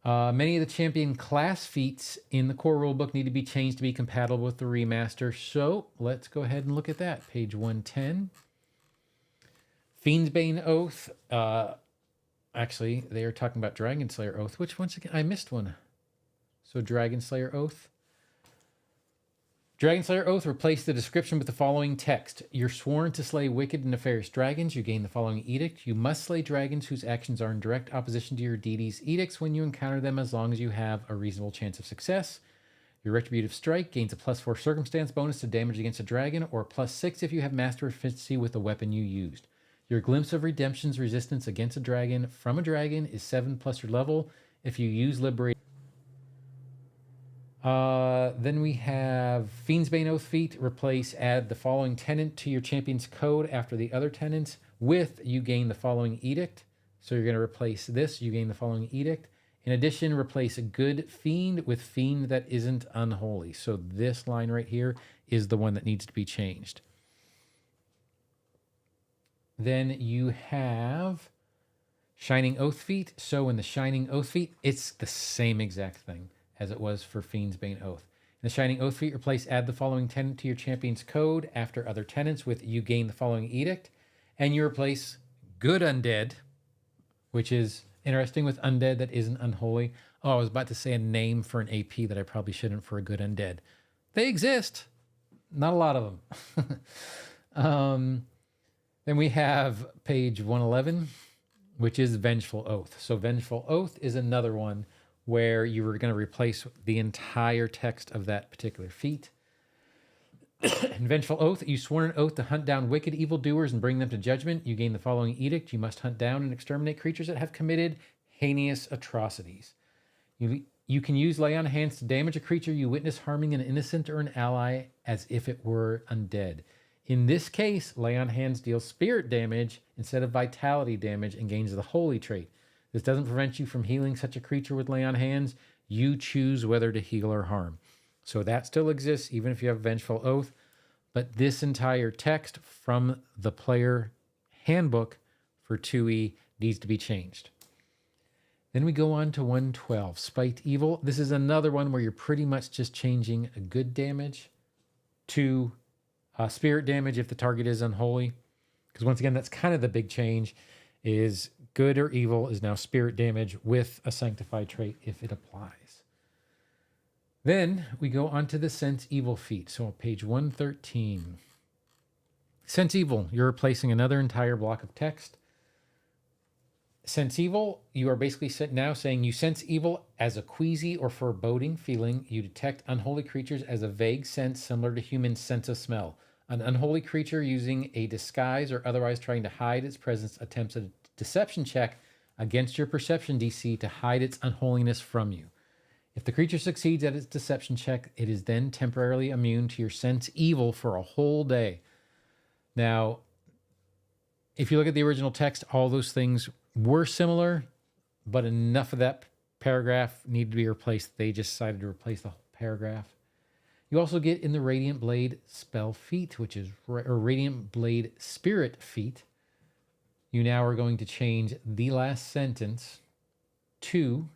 Many of the champion class feats in the core rulebook need to be changed to be compatible with the remaster. So let's go ahead and look at that. Page 110. Fiend's Bane Oath. Actually, they are talking about Dragon Slayer Oath, which once again, I missed one. So Dragon Slayer Oath. Dragon Slayer Oath, replace the description with the following text. You're sworn to slay wicked and nefarious dragons. You gain the following edict. You must slay dragons whose actions are in direct opposition to your deity's edicts when you encounter them, as long as you have a reasonable chance of success. Your Retributive Strike gains a +4 circumstance bonus to damage against a dragon, or +6 if you have master efficiency with the weapon you used. Your Glimpse of Redemption's resistance against a dragon from a dragon is 7 plus your level if you use Liberate. Then we have Fiend's Bane Oath feat. Replace, add the following tenant to your champion's code after the other tenants with you gain the following edict. So you're going to replace this. You gain the following edict. In addition, replace a good fiend with fiend that isn't unholy. So this line right here is the one that needs to be changed. Then you have Shining Oath feat. So in the Shining Oath feat, it's the same exact thing as it was for Fiend's Bane Oath. In the Shining Oath feat, replace add the following tenant to your champion's code after other tenants with you gain the following edict. And you replace good undead, which is interesting, with undead that isn't unholy. Oh, I was about to say a name for an AP that I probably shouldn't for a good undead. They exist. Not a lot of them. Then we have page 111, which is Vengeful Oath. So Vengeful Oath is another one where you were going to replace the entire text of that particular feat. In Vengeful Oath, you sworn an oath to hunt down wicked evildoers and bring them to judgment. You gain the following edict. You must hunt down and exterminate creatures that have committed heinous atrocities. You can use Lay on Hands to damage a creature you witness harming an innocent or an ally as if it were undead. In this case, Lay on Hands deals spirit damage instead of vitality damage and gains the holy trait. This doesn't prevent you from healing such a creature with Lay on Hands. You choose whether to heal or harm. So that still exists even if you have Vengeful Oath. But this entire text from the player handbook for 2E needs to be changed. Then we go on to 112, Spite Evil. This is another one where you're pretty much just changing a good damage to spirit damage if the target is unholy. Because once again, that's kind of the big change, is good or evil is now spirit damage with a sanctified trait if it applies. Then we go on to the Sense Evil feat. So on page 113. Sense Evil, you're replacing another entire block of text. Sense Evil, you are basically now saying you sense evil as a queasy or foreboding feeling. You detect unholy creatures as a vague sense similar to human sense of smell. An unholy creature using a disguise or otherwise trying to hide its presence attempts a deception check against your perception DC to hide its unholiness from you. If the creature succeeds at its deception check, it is then temporarily immune to your sense evil for a whole day. Now, if you look at the original text, all those things were similar, but enough of that paragraph needed to be replaced. They just decided to replace the whole paragraph. You also get in the Radiant Blade spell feat, which is or Radiant Blade Spirit feat. You now are going to change the last sentence to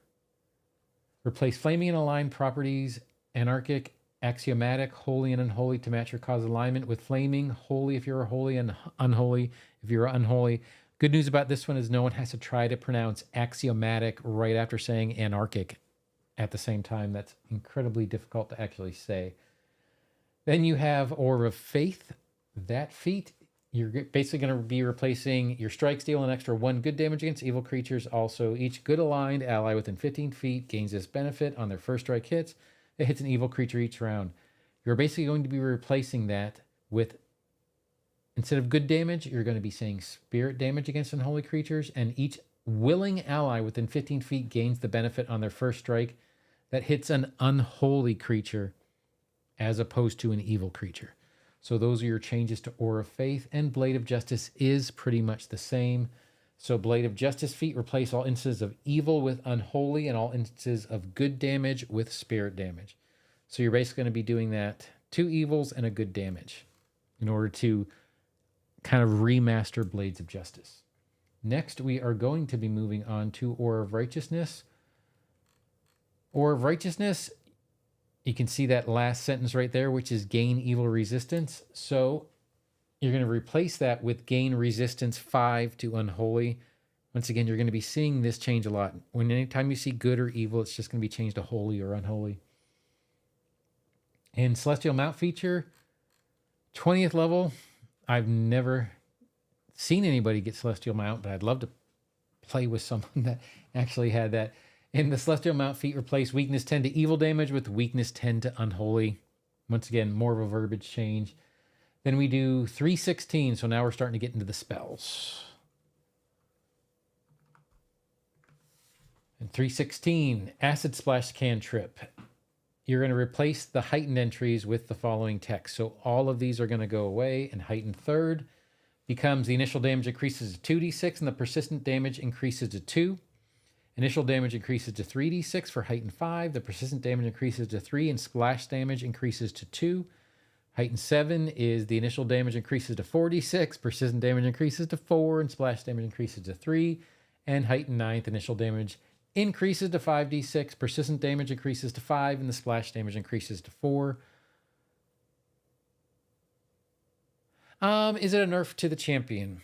replace flaming and aligned properties, anarchic, axiomatic, holy and unholy to match your cause alignment with flaming, holy if you're holy, and unholy if you're unholy. Good news about this one is no one has to try to pronounce axiomatic right after saying anarchic at the same time. That's incredibly difficult to actually say. Then you have Orb of Faith. That feat, you're basically going to be replacing your strikes deal an extra 1 good damage against evil creatures. Also, each good aligned ally within 15 feet gains this benefit on their first strike hits. It hits an evil creature each round. You're basically going to be replacing that with, instead of good damage, you're going to be saying spirit damage against unholy creatures, and each willing ally within 15 feet gains the benefit on their first strike that hits an unholy creature as opposed to an evil creature. So those are your changes to Aura of Faith, and Blade of Justice is pretty much the same. So Blade of Justice feat replace all instances of evil with unholy and all instances of good damage with spirit damage. So you're basically going to be doing that 2 evils and a good damage in order to kind of remaster Blades of Justice. Next, we are going to be moving on to Aura of Righteousness. Aura of Righteousness, you can see that last sentence right there, which is gain evil resistance. So you're going to replace that with gain resistance 5 to unholy. Once again, you're going to be seeing this change a lot. When anytime you see good or evil, it's just going to be changed to holy or unholy. And Celestial Mount feature, 20th level. I've never seen anybody get Celestial Mount, but I'd love to play with someone that actually had that. In the Celestial Mount feat, replace weakness 10 to evil damage with weakness 10 to unholy. Once again, more of a verbiage change. Then we do 316, so now we're starting to get into the spells. And 316, Acid Splash Cantrip. You're going to replace the heightened entries with the following text. So all of these are going to go away, and heightened third becomes the initial damage increases to 2d6 and the persistent damage increases to 2. Initial damage increases to 3d6 for heightened 5. The persistent damage increases to 3 and splash damage increases to 2. Heightened 7 is the initial damage increases to 4d6. Persistent damage increases to 4 and splash damage increases to 3. And heightened 9th, initial damage increases to 5d6. Persistent damage increases to 5 and the splash damage increases to 4. Is it a nerf to the champion?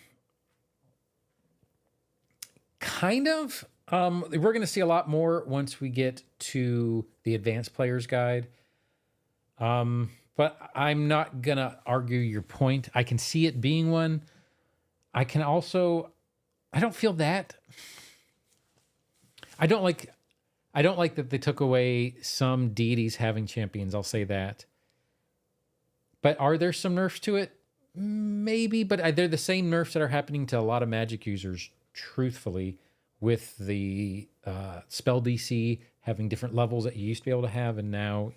Kind of. We're going to see a lot more once we get to the advanced player's guide. But I'm not going to argue your point. I can see it being one. I don't feel that. I don't like that they took away some deities having champions. I'll say that. But are there some nerfs to it? Maybe, but they're the same nerfs that are happening to a lot of Magic users, truthfully, with the spell DC having different levels that you used to be able to have, and now,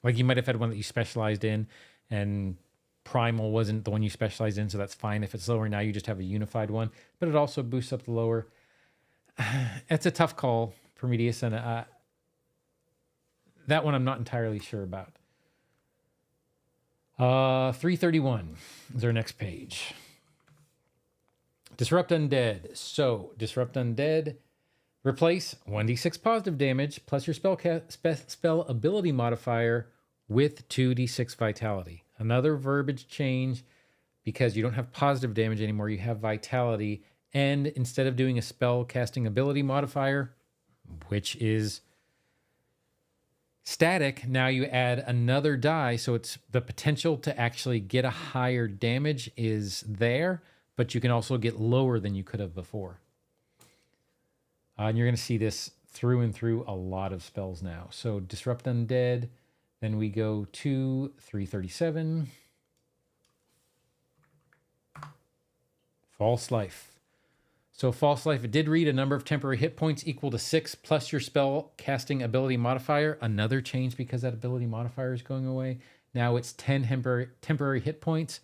like, you might have had one that you specialized in, and Primal wasn't the one you specialized in, so that's fine if it's lower. Now you just have a unified one, but it also boosts up the lower. It's a tough call, Prometheus, and that one I'm not entirely sure about. 331 is our next page. Disrupt Undead. So, Disrupt Undead, replace 1d6 positive damage plus your spell ability modifier with 2d6 vitality. Another verbiage change because you don't have positive damage anymore, you have vitality. And instead of doing a spell casting ability modifier, which is static, now you add another die, so it's the potential to actually get a higher damage is there, but you can also get lower than you could have before. And you're going to see this through and through a lot of spells now. So Disrupt Undead, then we go to 337. False Life. So False Life, it did read a number of temporary hit points equal to 6 plus your spell casting ability modifier. Another change because that ability modifier is going away. Now it's 10 temporary hit points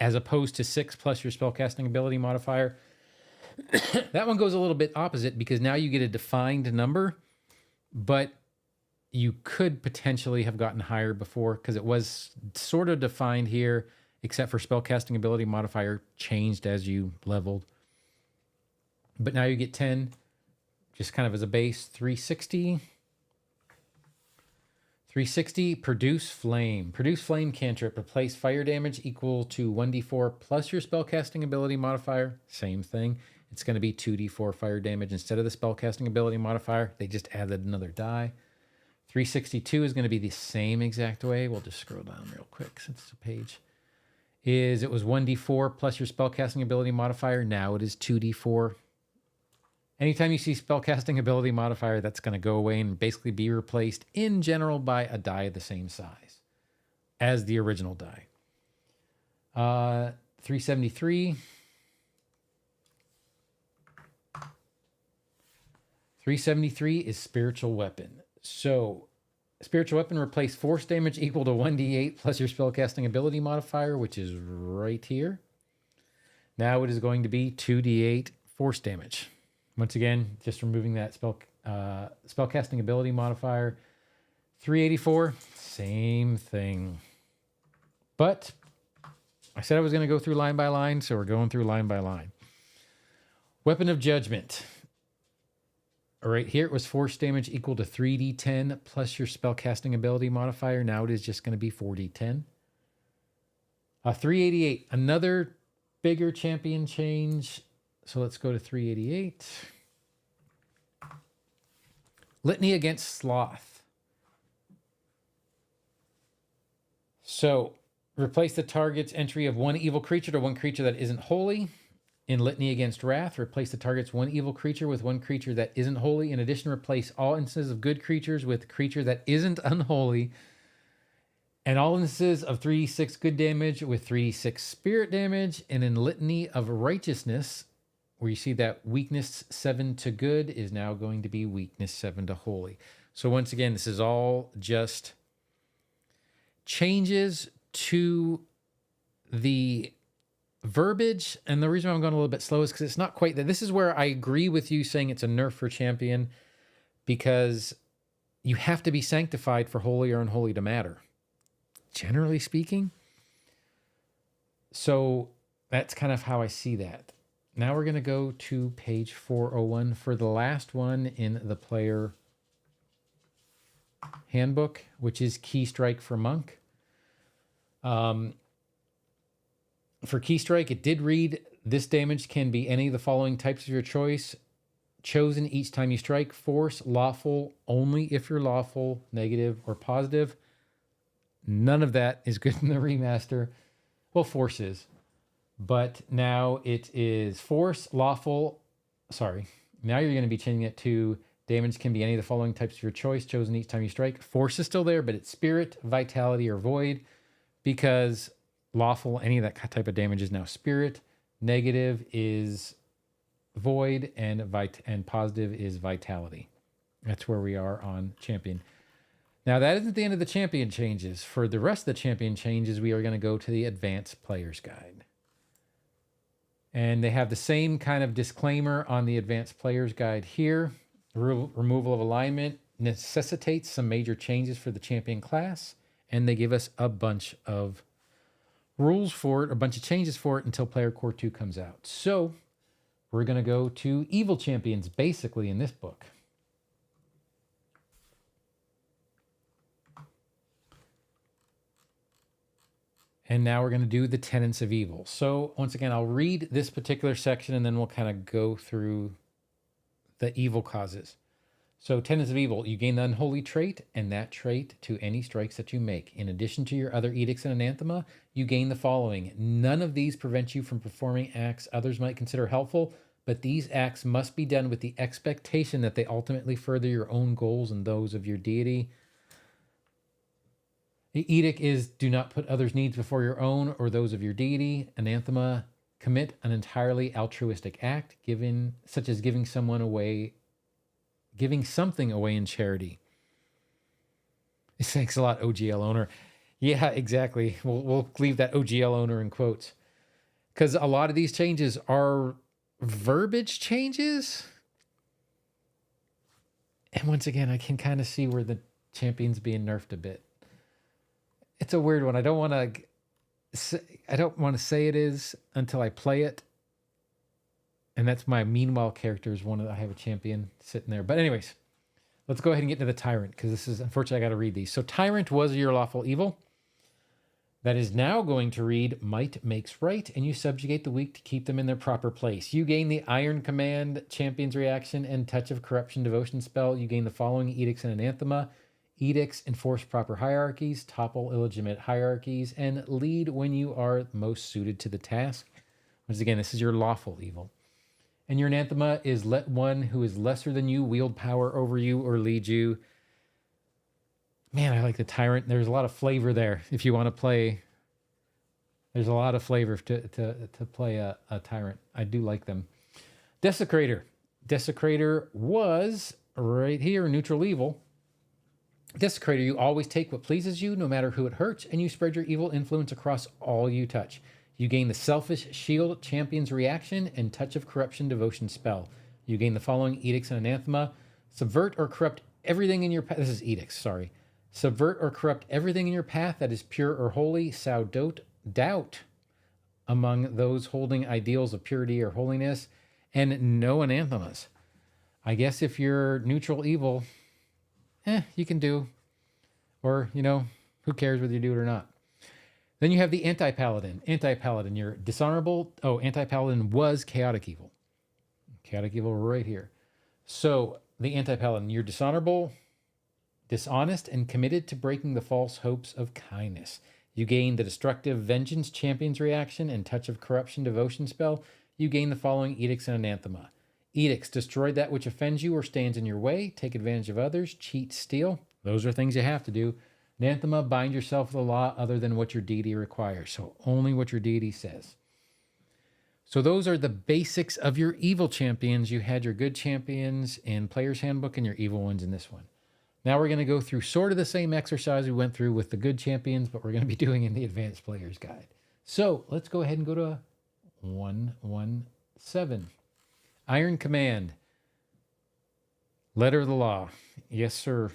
as opposed to 6 plus your spell casting ability modifier. That one goes a little bit opposite because now you get a defined number, but you could potentially have gotten higher before because it was sort of defined here, except for spellcasting ability modifier changed as you leveled. But now you get 10, just kind of as a base. 360. 360, Produce Flame. Produce Flame cantrip. Replace fire damage equal to 1d4 plus your spellcasting ability modifier. Same thing. It's going to be 2d4 fire damage instead of the spellcasting ability modifier. They just added another die. 362 is going to be the same exact way. We'll just scroll down real quick since it's a page. is it was 1d4 plus your spellcasting ability modifier. Now it is 2d4. Anytime you see spellcasting ability modifier, that's going to go away and basically be replaced in general by a die the same size as the original die. 373. 373 is spiritual weapon. So spiritual weapon replace force damage equal to 1d8 plus your spellcasting ability modifier, which is right here. Now it is going to be 2d8 force damage. Once again, just removing that spellcasting ability modifier. 384, same thing. But I said I was going to go through line by line, so we're going through line by line. Weapon of Judgment. All right, here it was force damage equal to 3d10 plus your spellcasting ability modifier. Now it is just going to be 4d10. 388, another bigger champion change. So let's go to 388. Litany against Sloth. So replace the target's entry of one evil creature to one creature that isn't holy. In Litany against Wrath, replace the target's one evil creature with one creature that isn't holy. In addition, replace all instances of good creatures with creature that isn't unholy. And all instances of 3d6 good damage with 3d6 spirit damage. And in Litany of Righteousness, where you see that weakness 7 to good is now going to be weakness 7 to holy. So once again, this is all just changes to the verbiage. And the reason why I'm going a little bit slow is because it's not quite that. This is where I agree with you saying it's a nerf for champion, because you have to be sanctified for holy or unholy to matter, generally speaking. So that's kind of how I see that. Now we're going to go to page 401 for the last one in the player handbook, which is Key Strike for Monk. For Key Strike, it did read, this damage can be any of the following types of your choice, chosen each time you strike. Force, lawful, only if you're lawful, negative, or positive. None of that is good in the remaster. Well, force is. But now it is force, lawful. Sorry. Now you're going to be changing it to damage can be any of the following types of your choice, chosen each time you strike. Force is still there, but it's spirit, vitality, or void, because lawful, any of that type of damage is now spirit. Negative is void, and positive is vitality. That's where we are on champion. Now that isn't the end of the champion changes. For the rest of the champion changes, we are going to go to the advanced player's guide. And they have the same kind of disclaimer on the advanced player's guide here. Removal of alignment necessitates some major changes for the champion class. And they give us a bunch of rules for it, a bunch of changes for it until Player Core 2 comes out. So we're going to go to evil champions, basically, in this book. And now we're going to do the tenets of evil. So once again, I'll read this particular section and then we'll kind of go through the evil causes. So tenets of evil, you gain the unholy trait and that trait to any strikes that you make. In addition to your other edicts and anathema, you gain the following. None of these prevent you from performing acts others might consider helpful, but these acts must be done with the expectation that they ultimately further your own goals and those of your deity. The edict is, do not put others' needs before your own or those of your deity. Anathema, commit an entirely altruistic act, such as giving something away in charity. Thanks a lot, OGL owner. Yeah, exactly. We'll leave that OGL owner in quotes, because a lot of these changes are verbiage changes. And once again, I can kind of see where the champion's being nerfed a bit. It's a weird one. I don't want to say it is until I play it. And that's my meanwhile character is one that I have a champion sitting there. But anyways, let's go ahead and get into the Tyrant, because this is, unfortunately, I got to read these. So Tyrant was your lawful evil. That is now going to read, might makes right, and you subjugate the weak to keep them in their proper place. You gain the Iron Command, Champion's Reaction, and Touch of Corruption Devotion spell. You gain the following edicts and anathema. Edicts enforce proper hierarchies, topple illegitimate hierarchies, and lead when you are most suited to the task. Once again, this is your lawful evil. And your anathema is let one who is lesser than you wield power over you or lead you. Man, I like the tyrant. There's a lot of flavor there. If you want to play, there's a lot of flavor to play a tyrant. I do like them. Desecrator. Desecrator was right here, neutral evil. Desecrator, you always take what pleases you, no matter who it hurts, and you spread your evil influence across all you touch. You gain the Selfish Shield Champion's Reaction and Touch of Corruption Devotion spell. You gain the following edicts and anathema. Subvert or corrupt everything in your path. This is edicts, sorry. Subvert or corrupt everything in your path that is pure or holy. Sow doubt among those holding ideals of purity or holiness. And no anathemas. I guess if you're neutral evil, you can do. Or, who cares whether you do it or not. Then you have the Anti-Paladin. Anti-Paladin, you're dishonorable. Oh, Anti-Paladin was chaotic evil. Chaotic evil right here. So the Anti-Paladin, you're dishonorable, dishonest, and committed to breaking the false hopes of kindness. You gain the Destructive Vengeance Champion's Reaction and Touch of Corruption Devotion spell. You gain the following edicts and anathema. Edicts, destroy that which offends you or stands in your way, take advantage of others, cheat, steal. Those are things you have to do. Anathema, bind yourself with the law other than what your deity requires. So only what your deity says. So those are the basics of your evil champions. You had your good champions in Player's Handbook and your evil ones in this one. Now we're going to go through sort of the same exercise we went through with the good champions, but we're going to be doing in the Advanced Player's Guide. So let's go ahead and go to 117. Iron Command. Letter of the law. Yes, sir.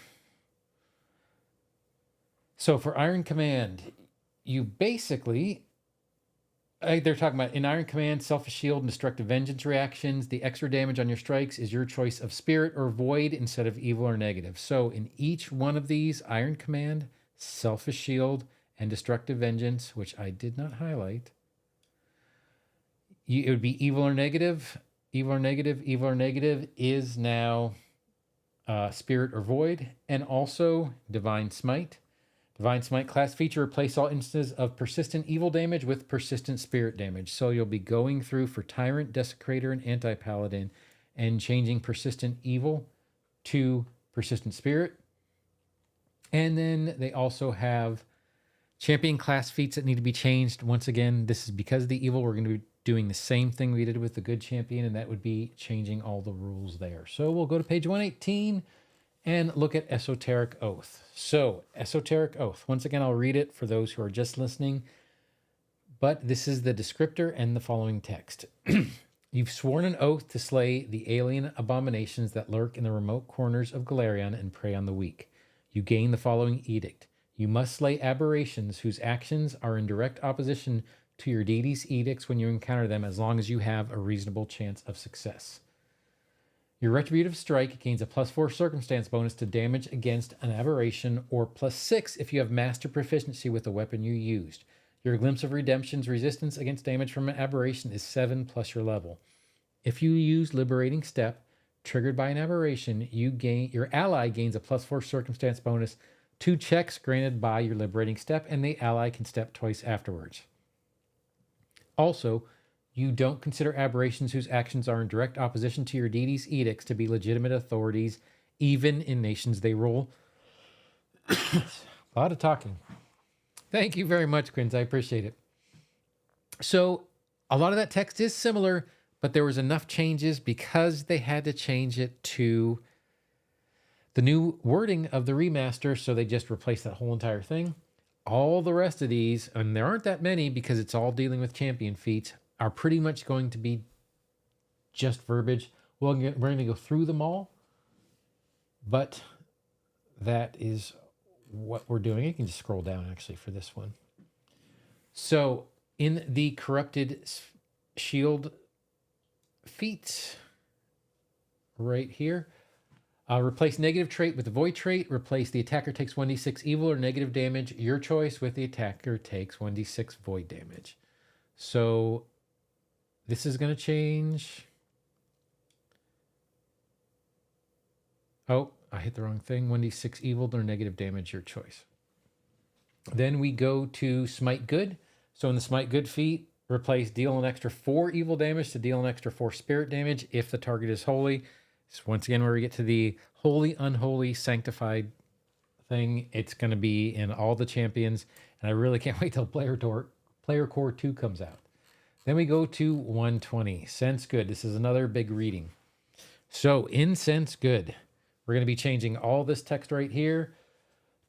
So for Iron Command, you basically, they're talking about in Iron Command, Selfish Shield and Destructive Vengeance reactions. The extra damage on your strikes is your choice of Spirit or Void instead of Evil or Negative. So in each one of these, Iron Command, Selfish Shield, and Destructive Vengeance, which I did not highlight, it would be Evil or Negative. Evil or Negative. Evil or Negative is now Spirit or Void, and also Divine Smite. Divine Smite class feature, replace all instances of persistent evil damage with persistent spirit damage. So you'll be going through for Tyrant, Desecrator, and Anti-Paladin and changing persistent evil to persistent spirit. And then they also have champion class feats that need to be changed. Once again, this is because of the evil. We're going to be doing the same thing we did with the good champion, and that would be changing all the rules there. So we'll go to page 118. And look at Esoteric Oath. So, Esoteric Oath. Once again, I'll read it for those who are just listening. But this is the descriptor and the following text. You've sworn an oath to slay the alien abominations that lurk in the remote corners of Galarian and prey on the weak. You gain the following edict. You must slay aberrations whose actions are in direct opposition to your deity's edicts when you encounter them, as long as you have a reasonable chance of success. Your Retributive Strike gains a +4 circumstance bonus to damage against an aberration, or +6 if you have master proficiency with the weapon you used. Your Glimpse of Redemption's resistance against damage from an aberration is 7 plus your level. If you use Liberating Step, triggered by an aberration, your ally gains a +4 circumstance bonus to checks granted by your Liberating Step, and the ally can step twice afterwards. Also, you don't consider aberrations whose actions are in direct opposition to your deity's edicts to be legitimate authorities, even in nations they rule. A lot of talking. Thank you very much, Quinns. I appreciate it. So a lot of that text is similar, but there was enough changes because they had to change it to the new wording of the remaster, so they just replaced that whole entire thing. All the rest of these, and there aren't that many because it's all dealing with champion feats, are pretty much going to be just verbiage. We're going to go through them all, but that is what we're doing. You can just scroll down actually for this one. So in the Corrupted Shield feat right here, replace negative trait with the void trait. Replace the attacker takes 1d6 evil or negative damage, your choice, with the attacker takes 1d6 void damage. So this is going to change. Oh, I hit the wrong thing. 1d6 evil or negative damage, your choice. Then we go to Smite Good. So in the Smite Good feat, replace deal an extra 4 evil damage to deal an extra 4 spirit damage if the target is holy. So once again, where we get to the holy, unholy, sanctified thing, it's going to be in all the champions. And I really can't wait till Player Core 2 comes out. Then we go to 120, Sense Good. This is another big reading. So in Sense Good, we're going to be changing all this text right here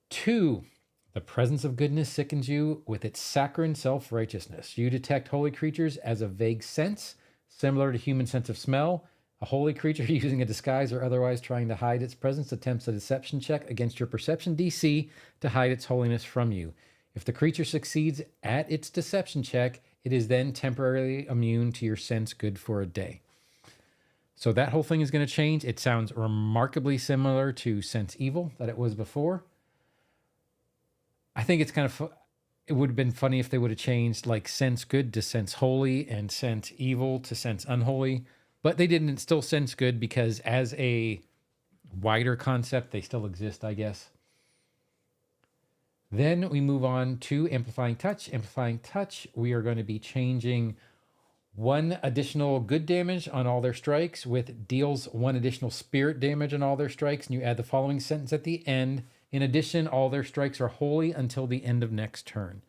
to the presence of goodness sickens you with its saccharine self-righteousness. You detect holy creatures as a vague sense, similar to human sense of smell. A holy creature using a disguise or otherwise trying to hide its presence attempts a deception check against your perception DC to hide its holiness from you. If the creature succeeds at its deception check, it is then temporarily immune to your sense good for a day. So that whole thing is going to change. It sounds remarkably similar to Sense Evil that it was before. I think it's kind of, it would have been funny if they would have changed like Sense Good to Sense Holy and Sense Evil to Sense Unholy, but they didn't. It's still Sense Good because as a wider concept, they still exist, I guess. Then we move on to Amplifying Touch. Amplifying Touch, we are going to be changing 1 additional good damage on all their strikes with deals 1 additional spirit damage on all their strikes, and you add the following sentence at the end. In addition, all their strikes are holy until the end of next turn.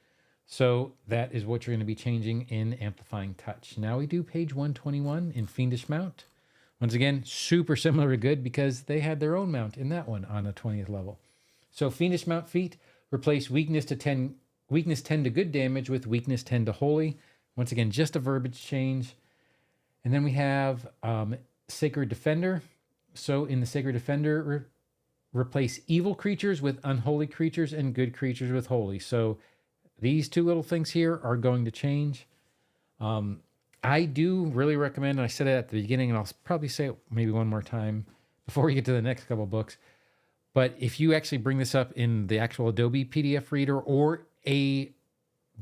So that is what you're going to be changing in Amplifying Touch. Now we do page 121 in Fiendish Mount. Once again, super similar to Good because they had their own mount in that one on a 20th level. So Fiendish Mount feat, replace weakness 10 to good damage with weakness 10 to holy. Once again, just a verbiage change. And then we have Sacred Defender. So in the Sacred Defender, replace evil creatures with unholy creatures and good creatures with holy. So these 2 little things here are going to change. I do really recommend, and I said it at the beginning, and I'll probably say it maybe one more time before we get to the next couple of books. But if you actually bring this up in the actual Adobe PDF reader or a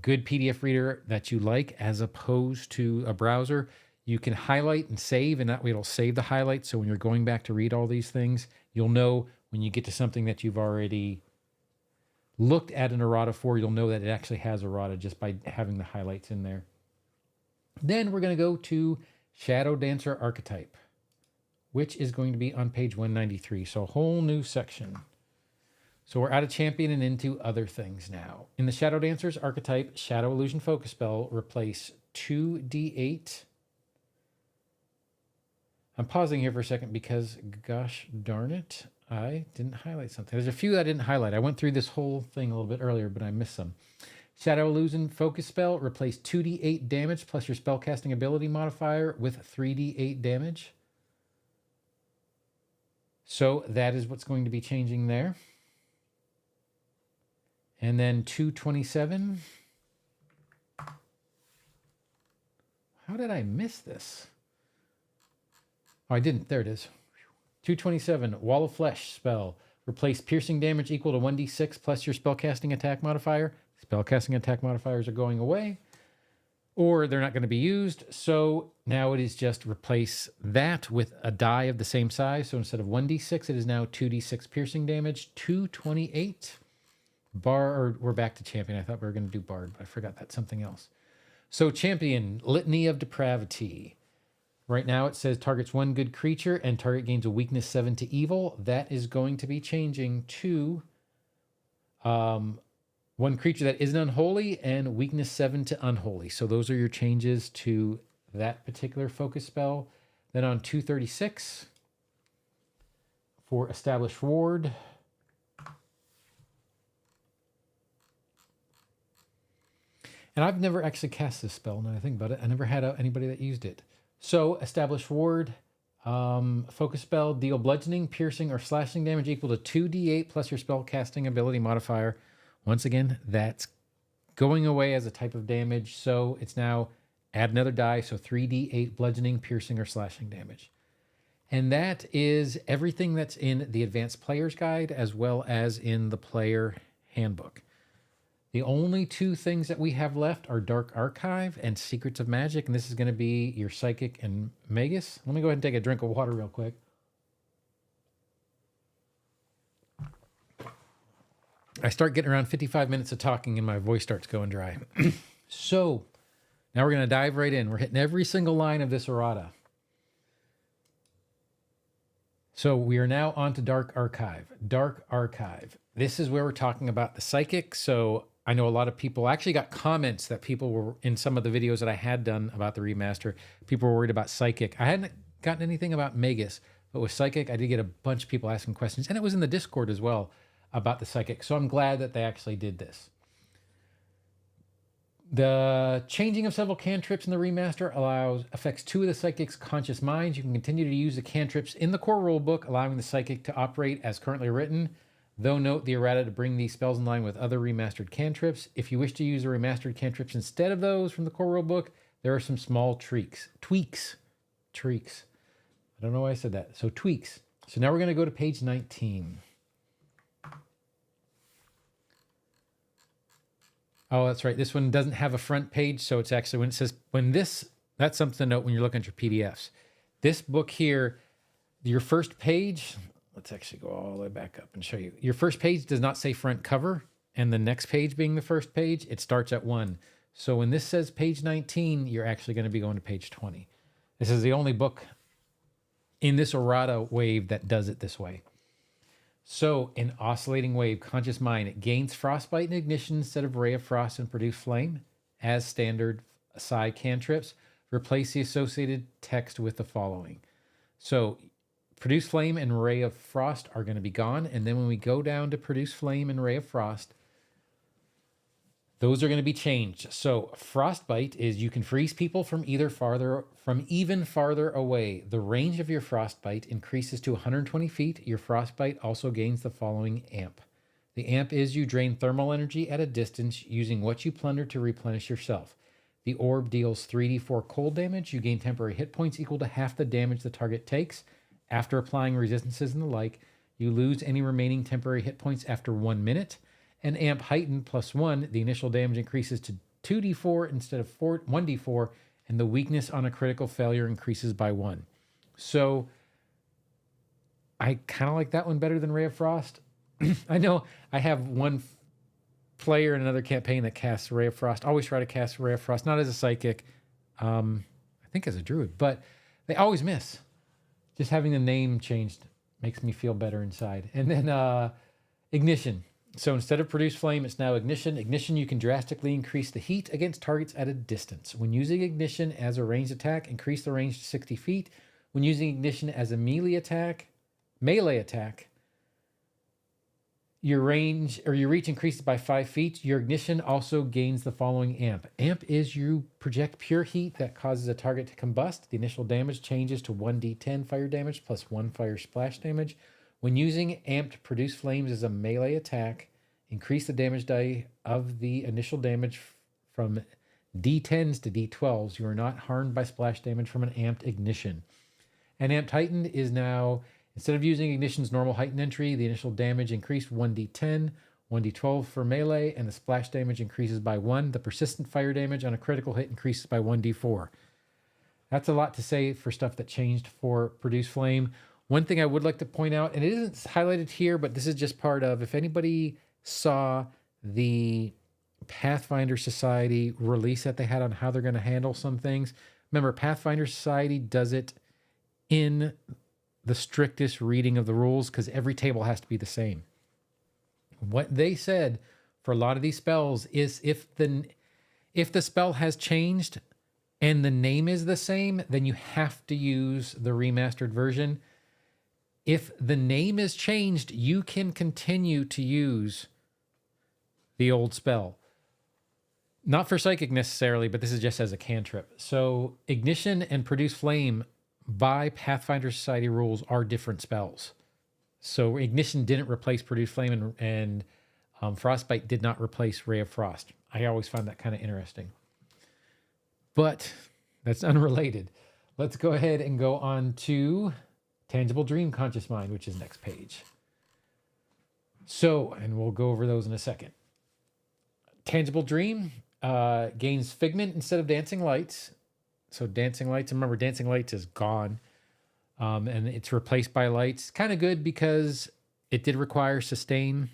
good PDF reader that you like, as opposed to a browser, you can highlight and save, and that way it'll save the highlights. So when you're going back to read all these things, you'll know when you get to something that you've already looked at an errata for, you'll know that it actually has errata just by having the highlights in there. Then we're going to go to Shadow Dancer Archetype, which is going to be on page 193. So a whole new section. So we're out of champion and into other things now. In the Shadow Dancer's archetype, Shadow Illusion Focus Spell, replace 2d8. I'm pausing here for a second because, gosh darn it, I didn't highlight something. There's a few that I didn't highlight. I went through this whole thing a little bit earlier, but I missed some. Shadow Illusion Focus Spell, replace 2d8 damage plus your spellcasting ability modifier with 3d8 damage. So that is what's going to be changing there. And then 227. How did I miss this? Oh, I didn't. There it is. 227, Wall of Flesh spell. Replace piercing damage equal to 1d6 plus your spellcasting attack modifier. Spellcasting attack modifiers are going away, or they're not going to be used. So now it is just replace that with a die of the same size. So instead of 1d6, it is now 2d6 piercing damage. 228. We're back to champion. I thought we were going to do bard, but I forgot that's something else. So champion, Litany of Depravity. Right now it says targets 1 good creature and target gains a weakness 7 to evil. That is going to be changing to 1 creature that isn't unholy and weakness 7 to unholy. So those are your changes to that particular focus spell. Then on 236 for Established Ward. And I've never actually cast this spell, now I think about it. I never had anybody that used it. So, Established Ward, focus spell, deal bludgeoning, piercing, or slashing damage equal to 2d8 plus your spell casting ability modifier. Once again, that's going away as a type of damage. So, it's now add another die, so 3d8 bludgeoning, piercing, or slashing damage. And that is everything that's in the Advanced Player's Guide as well as in the Player Handbook. The only 2 things that we have left are Dark Archive and Secrets of Magic, and this is going to be your Psychic and Magus. Let me go ahead and take a drink of water real quick. I start getting around 55 minutes of talking and my voice starts going dry. So now we're going to dive right in. We're hitting every single line of this errata. So we are now on to Dark Archive. Dark Archive. This is where we're talking about the psychic. So I know a lot of people actually got comments that people were in some of the videos that I had done about the remaster. People were worried about psychic. I hadn't gotten anything about Magus, but with psychic, I did get a bunch of people asking questions, and it was in the Discord as well about the psychic. So I'm glad that they actually did this. The changing of several cantrips in the remaster affects 2 of the psychic's conscious minds. You can continue to use the cantrips in the core rulebook, allowing the psychic to operate as currently written. Though note the errata to bring these spells in line with other remastered cantrips. If you wish to use the remastered cantrips instead of those from the core rulebook, there are some small tweaks. I don't know why I said that. So tweaks. So now we're going to go to page 19. Oh, that's right. This one doesn't have a front page. So it's actually when it says, that's something to note when you're looking at your PDFs. This book here, your first page, let's actually go all the way back up and show you. Your first page does not say front cover, and the next page being the first page, it starts at 1. So when this says page 19, you're actually going to be going to page 20. This is the only book in this errata wave that does it this way. So in Oscillating Wave, Conscious Mind, it gains Frostbite and Ignition instead of Ray of Frost and Produce Flame as standard Psi cantrips. Replace the associated text with the following. So Produce Flame and Ray of Frost are going to be gone. And then when we go down to Produce Flame and Ray of Frost, those are going to be changed. So Frostbite is you can freeze people from even farther away. The range of your Frostbite increases to 120 feet. Your Frostbite also gains the following amp. The amp is you drain thermal energy at a distance using what you plunder to replenish yourself. The orb deals 3d4 cold damage. You gain temporary hit points equal to half the damage the target takes. After applying resistances and the like, you lose any remaining temporary hit points after 1 minute. And amp heightened +1, the initial damage increases to 2d4 instead of 1d4, and the weakness on a critical failure increases by 1. So I kind of like that one better than Ray of Frost. I know I have one player in another campaign that casts Ray of Frost. Always try to cast Ray of Frost, not as a psychic, I think as a druid, but they always miss. Just having the name changed makes me feel better inside. And then Ignition. So instead of Produce Flame, it's now Ignition. Ignition, you can drastically increase the heat against targets at a distance. When using Ignition as a ranged attack, increase the range to 60 feet. When using Ignition as a melee attack, your range or your reach increases by 5 feet. Your Ignition also gains the following amp. Amp is you project pure heat that causes a target to combust. The initial damage changes to 1d10 fire damage plus 1 fire splash damage. When using amped Produce Flames as a melee attack, increase the damage die of the initial damage from D10s to D12s. You are not harmed by splash damage from an amped Ignition. And amped Heightened is now, instead of using Ignition's normal heightened entry, the initial damage increased 1d10, 1d12 for melee, and the splash damage increases by 1. The persistent fire damage on a critical hit increases by 1d4. That's a lot to say for stuff that changed for Produce Flame. One thing I would like to point out, and it isn't highlighted here, but this is just part of, if anybody saw the Pathfinder Society release that they had on how they're going to handle some things, remember Pathfinder Society does it in the strictest reading of the rules because every table has to be the same. What they said for a lot of these spells is if the spell has changed and the name is the same, then you have to use the remastered version. If the name is changed, you can continue to use the old spell. Not for psychic necessarily, but this is just as a cantrip. So Ignition and Produce Flame by Pathfinder Society rules are different spells. So Ignition didn't replace Produce Flame and Frostbite did not replace Ray of Frost. I always find that kind of interesting. But that's unrelated. Let's go ahead and go on to Tangible Dream Conscious Mind, which is next page. So, and we'll go over those in a second. Tangible Dream gains Figment instead of Dancing Lights. So Dancing Lights, remember Dancing Lights is gone. And it's replaced by Lights. Kind of good because it did require Sustain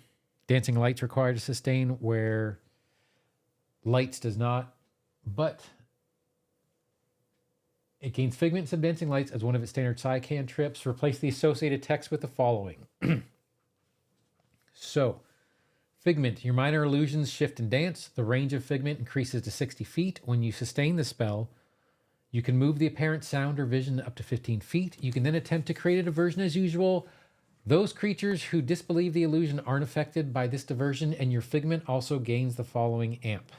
Dancing Lights required to sustain where Lights does not, but it gains Figments of Dancing Lights as one of its standard Psi cantrips. Replace the associated text with the following. So, Figment, your minor illusions shift and dance. The range of Figment increases to 60 feet. When you sustain the spell, you can move the apparent sound or vision up to 15 feet. You can then attempt to create a diversion as usual. Those creatures who disbelieve the illusion aren't affected by this diversion, and your Figment also gains the following amp.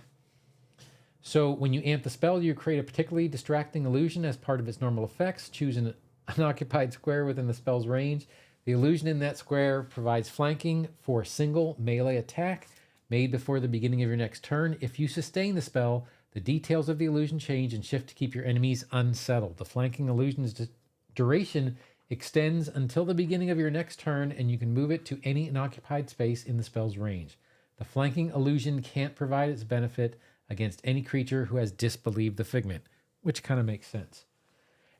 So when you amp the spell, you create a particularly distracting illusion as part of its normal effects. Choose an unoccupied square within the spell's range. The illusion in that square provides flanking for a single melee attack made before the beginning of your next turn. If you sustain the spell, the details of the illusion change and shift to keep your enemies unsettled. The flanking illusion's duration extends until the beginning of your next turn, and you can move it to any unoccupied space in the spell's range. The flanking illusion can't provide its benefit against any creature who has disbelieved the Figment, which kind of makes sense.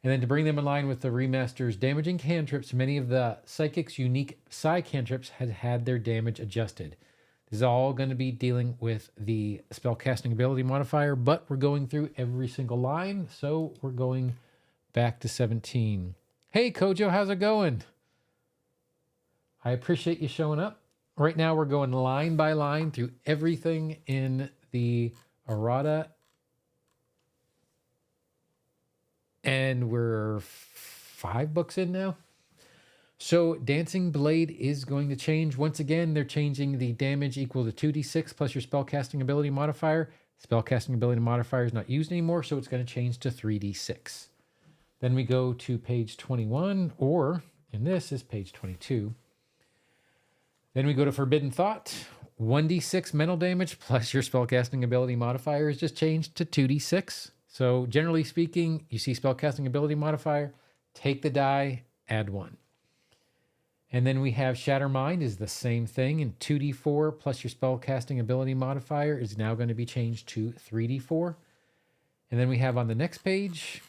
And then to bring them in line with the remaster's damaging cantrips, many of the Psychic's unique Psi cantrips had their damage adjusted. This is all going to be dealing with the spellcasting ability modifier, but we're going through every single line, so we're going back to 17. Hey, Kojo, how's it going? I appreciate you showing up. Right now, we're going line by line through everything in the Errata, and we're 5 books in now. So Dancing Blade is going to change. Once again, they're changing the damage equal to 2d6 plus your spellcasting ability modifier. Spellcasting ability modifier is not used anymore, so it's going to change to 3d6. Then we go to page 21, or in this is page 22. Then we go to Forbidden Thought. 1d6 mental damage plus your spellcasting ability modifier is just changed to 2d6. So generally speaking, you see spellcasting ability modifier, take the die, add 1. And then we have Shatter Mind is the same thing, and 2d4 plus your spellcasting ability modifier is now going to be changed to 3d4. And then we have on the next page,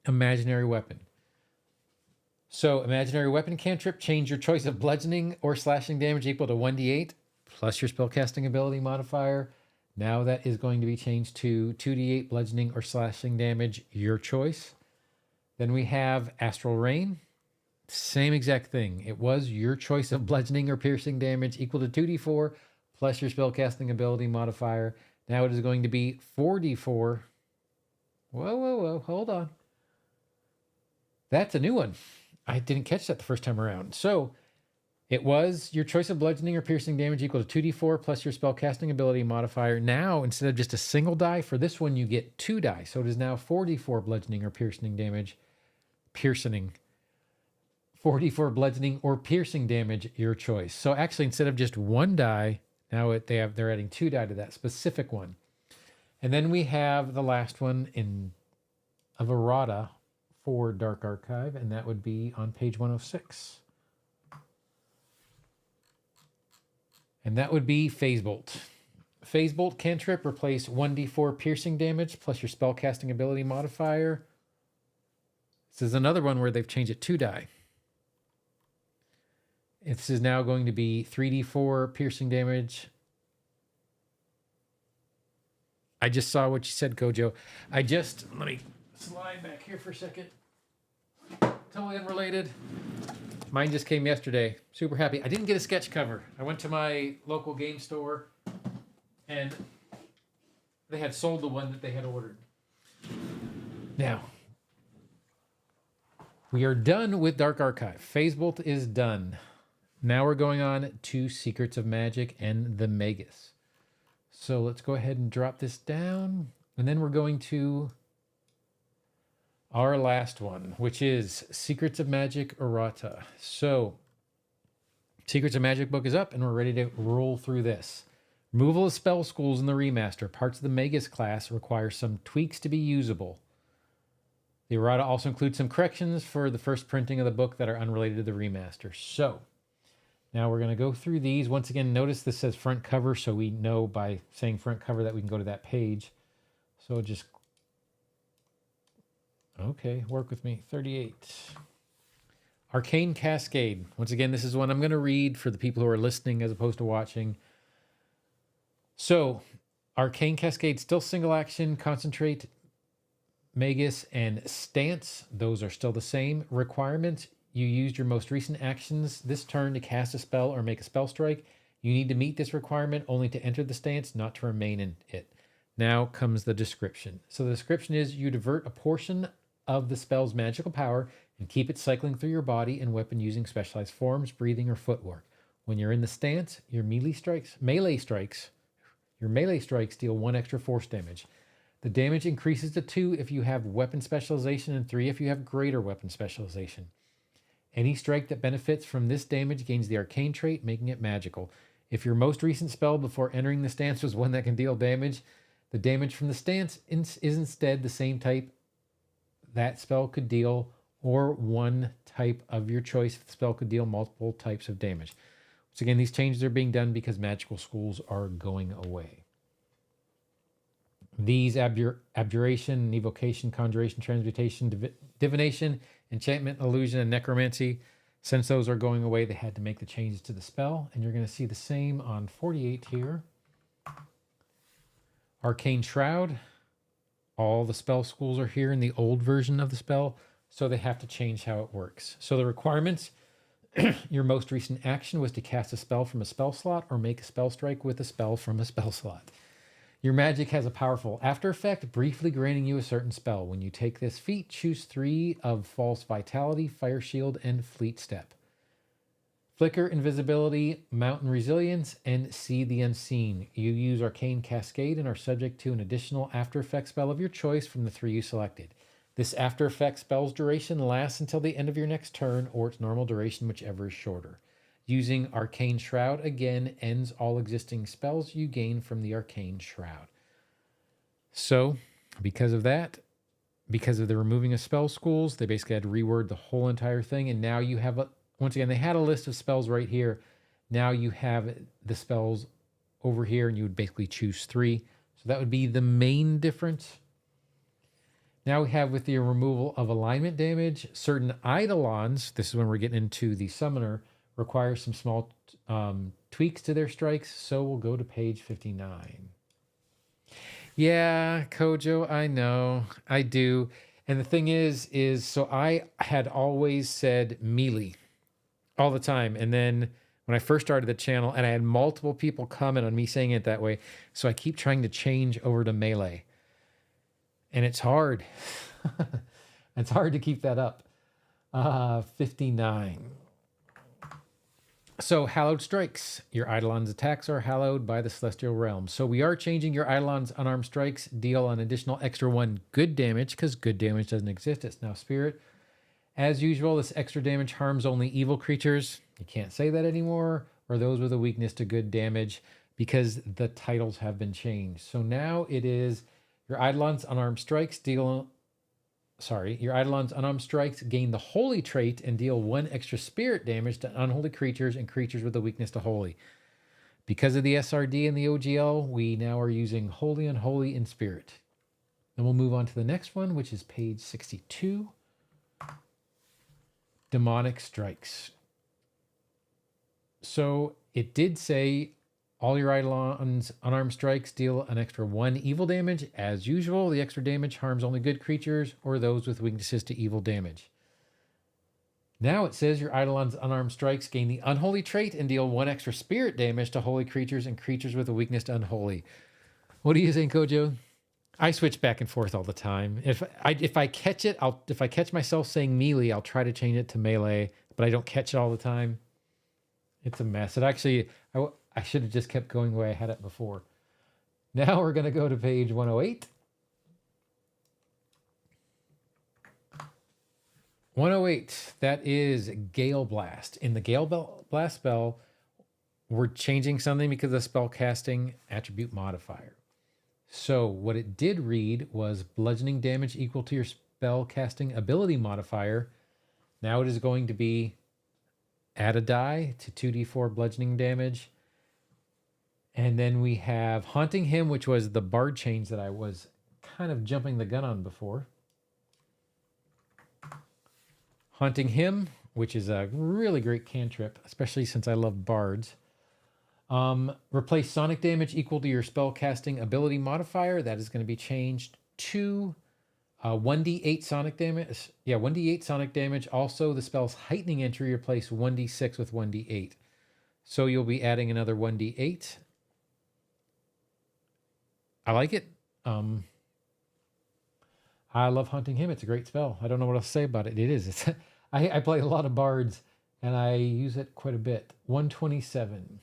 Imaginary Weapon. So Imaginary Weapon cantrip, change your choice of bludgeoning or slashing damage equal to 1d8 plus your spellcasting ability modifier. Now that is going to be changed to 2d8 bludgeoning or slashing damage, your choice. Then we have Astral Rain. Same exact thing. It was your choice of bludgeoning or piercing damage equal to 2d4 plus your spellcasting ability modifier. Now it is going to be 4d4. Whoa, hold on. That's a new one. I didn't catch that the first time around. So it was your choice of bludgeoning or piercing damage equal to 2d4 plus your spellcasting ability modifier. Now, instead of just a single die, for this one, you get 2 die. So it is now 4d4 bludgeoning or piercing damage. 4d4 bludgeoning or piercing damage, your choice. So actually, instead of just 1 die, now they're adding 2 die to that specific one. And then we have the last one of Errata for Dark Archive, and that would be on page 106. And that would be Phase Bolt. Phase Bolt cantrip, replace 1d4 piercing damage plus your spellcasting ability modifier. This is another one where they've changed it 2 die. This is now going to be 3d4 piercing damage. I just saw what you said, Kojo. Let me slide back here for a second. Totally unrelated. Mine just came yesterday. Super happy. I didn't get a sketch cover. I went to my local game store and they had sold the one that they had ordered. Now, we are done with Dark Archive. Phase Bolt is done. Now we're going on to Secrets of Magic and the Magus. So let's go ahead and drop this down. And then we're going to our last one, which is Secrets of Magic Errata. So Secrets of Magic book is up and we're ready to roll through this. Removal of spell schools in the remaster. Parts of the Magus class require some tweaks to be usable. The Errata also includes some corrections for the first printing of the book that are unrelated to the remaster. So now we're going to go through these. Once again, notice this says front cover, so we know by saying front cover that we can go to that page. So just, okay, work with me. 38. Arcane Cascade. Once again, this is one I'm going to read for the people who are listening as opposed to watching. So, Arcane Cascade, still single action, concentrate, Magus, and stance. Those are still the same requirements. You used your most recent actions this turn to cast a spell or make a spell strike. You need to meet this requirement only to enter the stance, not to remain in it. Now comes the description. So the description is you divert a portion of the spell's magical power and keep it cycling through your body and weapon using specialized forms, breathing, or footwork. When you're in the stance, your melee strikes deal 1 extra force damage. The damage increases to 2 if you have weapon specialization and 3 if you have greater weapon specialization. Any strike that benefits from this damage gains the arcane trait, making it magical. If your most recent spell before entering the stance was one that can deal damage, the damage from the stance is instead the same type that spell could deal, or one type of your choice if the spell could deal multiple types of damage. Once again, these changes are being done because magical schools are going away. These abjuration, evocation, conjuration, transmutation, divination, enchantment, illusion, and necromancy, since those are going away, they had to make the changes to the spell. And you're going to see the same on 48 here. Arcane Shroud. All the spell schools are here in the old version of the spell, so they have to change how it works. So the requirements, your most recent action was to cast a spell from a spell slot or make a spell strike with a spell from a spell slot. Your magic has a powerful after effect, briefly granting you a certain spell. When you take this feat, choose 3 of False Vitality, Fire Shield, and Fleet Step. Flicker, Invisibility, Mountain Resilience, and See the Unseen. You use Arcane Cascade and are subject to an additional after effect spell of your choice from the 3 you selected. This after effect spell's duration lasts until the end of your next turn, or its normal duration, whichever is shorter. Using Arcane Shroud again ends all existing spells you gain from the Arcane Shroud. So, because of that, because of the removing of spell schools, they basically had to reword the whole entire thing. And now you have, once again, they had a list of spells right here. Now you have the spells over here, and you would basically choose 3. So that would be the main difference. Now we have, with the removal of alignment damage, certain Eidelons, this is when we're getting into the summoner, require some small tweaks to their strikes. So we'll go to page 59. Yeah, Kojo, I know, I do. And the thing is so I had always said melee all the time. And then when I first started the channel, and I had multiple people comment on me saying it that way, so I keep trying to change over to melee. And it's hard. It's hard to keep that up. 59. So, Hallowed Strikes. Your Eidolon's attacks are hallowed by the Celestial Realm. So we are changing your Eidolon's unarmed strikes, deal an additional extra 1 good damage, because good damage doesn't exist. It's now spirit. As usual, this extra damage harms only evil creatures. You can't say that anymore, or those with a weakness to good damage, because the titles have been changed. So now it is your Eidolon's unarmed strikes your Eidolon's unarmed strikes gain the holy trait and deal 1 extra spirit damage to unholy creatures and creatures with a weakness to holy. Because of the SRD and the OGL, we now are using holy, unholy, and spirit. Then we'll move on to the next one, which is page 62. Demonic Strikes. So it did say all your Eidolon's unarmed strikes deal an extra 1 evil damage. As usual, the extra damage harms only good creatures or those with weaknesses to evil damage. Now it says your Eidolon's unarmed strikes gain the unholy trait and deal 1 extra spirit damage to holy creatures and creatures with a weakness to unholy. What do you think, Kojo? I switch back and forth all the time. If I catch it, if I catch myself saying melee, I'll try to change it to melee, but I don't catch it all the time. It's a mess. It actually, I should have just kept going the way I had it before. Now we're going to go to page 108. 108, that is Gale Blast. In the Gale Blast spell, we're changing something because of the spell casting attribute modifier. So what it did read was bludgeoning damage equal to your spell casting ability modifier. Now it is going to be add a die to 2d4 bludgeoning damage. And then we have Haunting Him, which was the bard change that I was kind of jumping the gun on before. Haunting Him which is a really great cantrip, especially since I love bards. Replace sonic damage equal to your spellcasting ability modifier. That is going to be changed to 1d8 sonic damage. Yeah, 1d8 sonic damage. Also, the spell's heightening entry replace 1d6 with 1d8. So you'll be adding another 1d8. I like it. I love hunting him. It's a great spell. I don't know what else to say about it. It is. It's I play a lot of bards and I use it quite a bit. 127.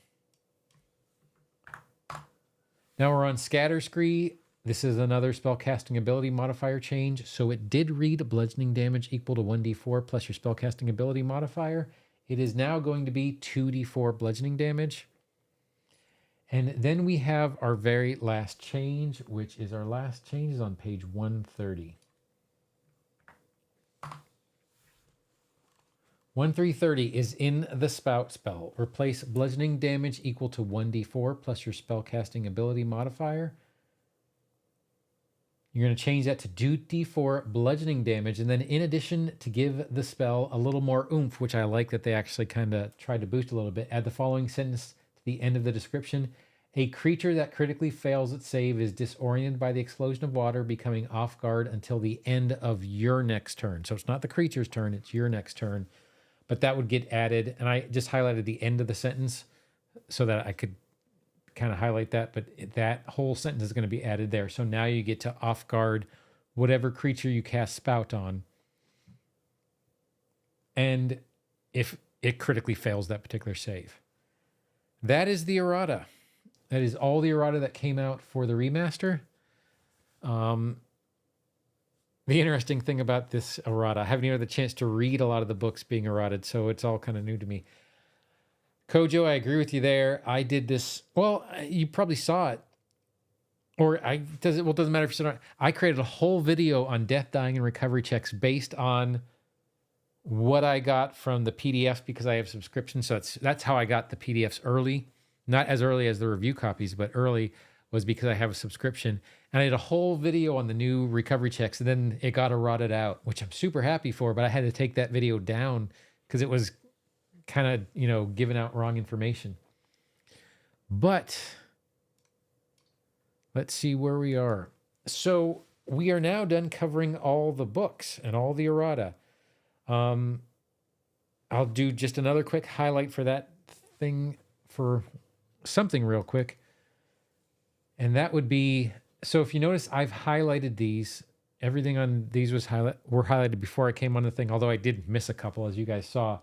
Now we're on Scatter Scree. This is another spellcasting ability modifier change. So it did read bludgeoning damage equal to 1d4 plus your spellcasting ability modifier. It is now going to be 2d4 bludgeoning damage. And then we have our very last change, which is our last change is on page 130. 1330 is in the Spout spell. Replace bludgeoning damage equal to 1d4 plus your spellcasting ability modifier. You're going to change that to 2d4 bludgeoning damage. And then in addition, to give the spell a little more oomph, which I like that they actually kind of tried to boost a little bit, add the following sentence to the end of the description. A creature that critically fails its save is disoriented by the explosion of water, becoming off guard until the end of your next turn. So it's not the creature's turn, it's your next turn. But that would get added, and I just highlighted the end of the sentence so that I could kind of highlight that, but that whole sentence is going to be added there. So now you get to off guard whatever creature you cast Spout on. And if it critically fails that particular save. That is the errata. That is all the errata that came out for the remaster. The interesting thing about this errata, I haven't even had the chance to read a lot of the books being errated, so it's all kind of new to me. Kojo, I agree with you there. I did this. Well, you probably saw it. Or it doesn't matter if you saw it. I created a whole video on death, dying, and recovery checks based on what I got from the PDFs because I have subscriptions. So that's how I got the PDFs early. Not as early as the review copies, but early was because I have a subscription. And I did a whole video on the new recovery checks, and then it got errated out, which I'm super happy for, but I had to take that video down because it was kind of, giving out wrong information. But let's see where we are. So we are now done covering all the books and all the errata. I'll do just another quick highlight for that thing, for something real quick. And that would be, so if you notice, I've highlighted these. Everything on these were highlighted before I came on the thing, although I did miss a couple, as you guys saw.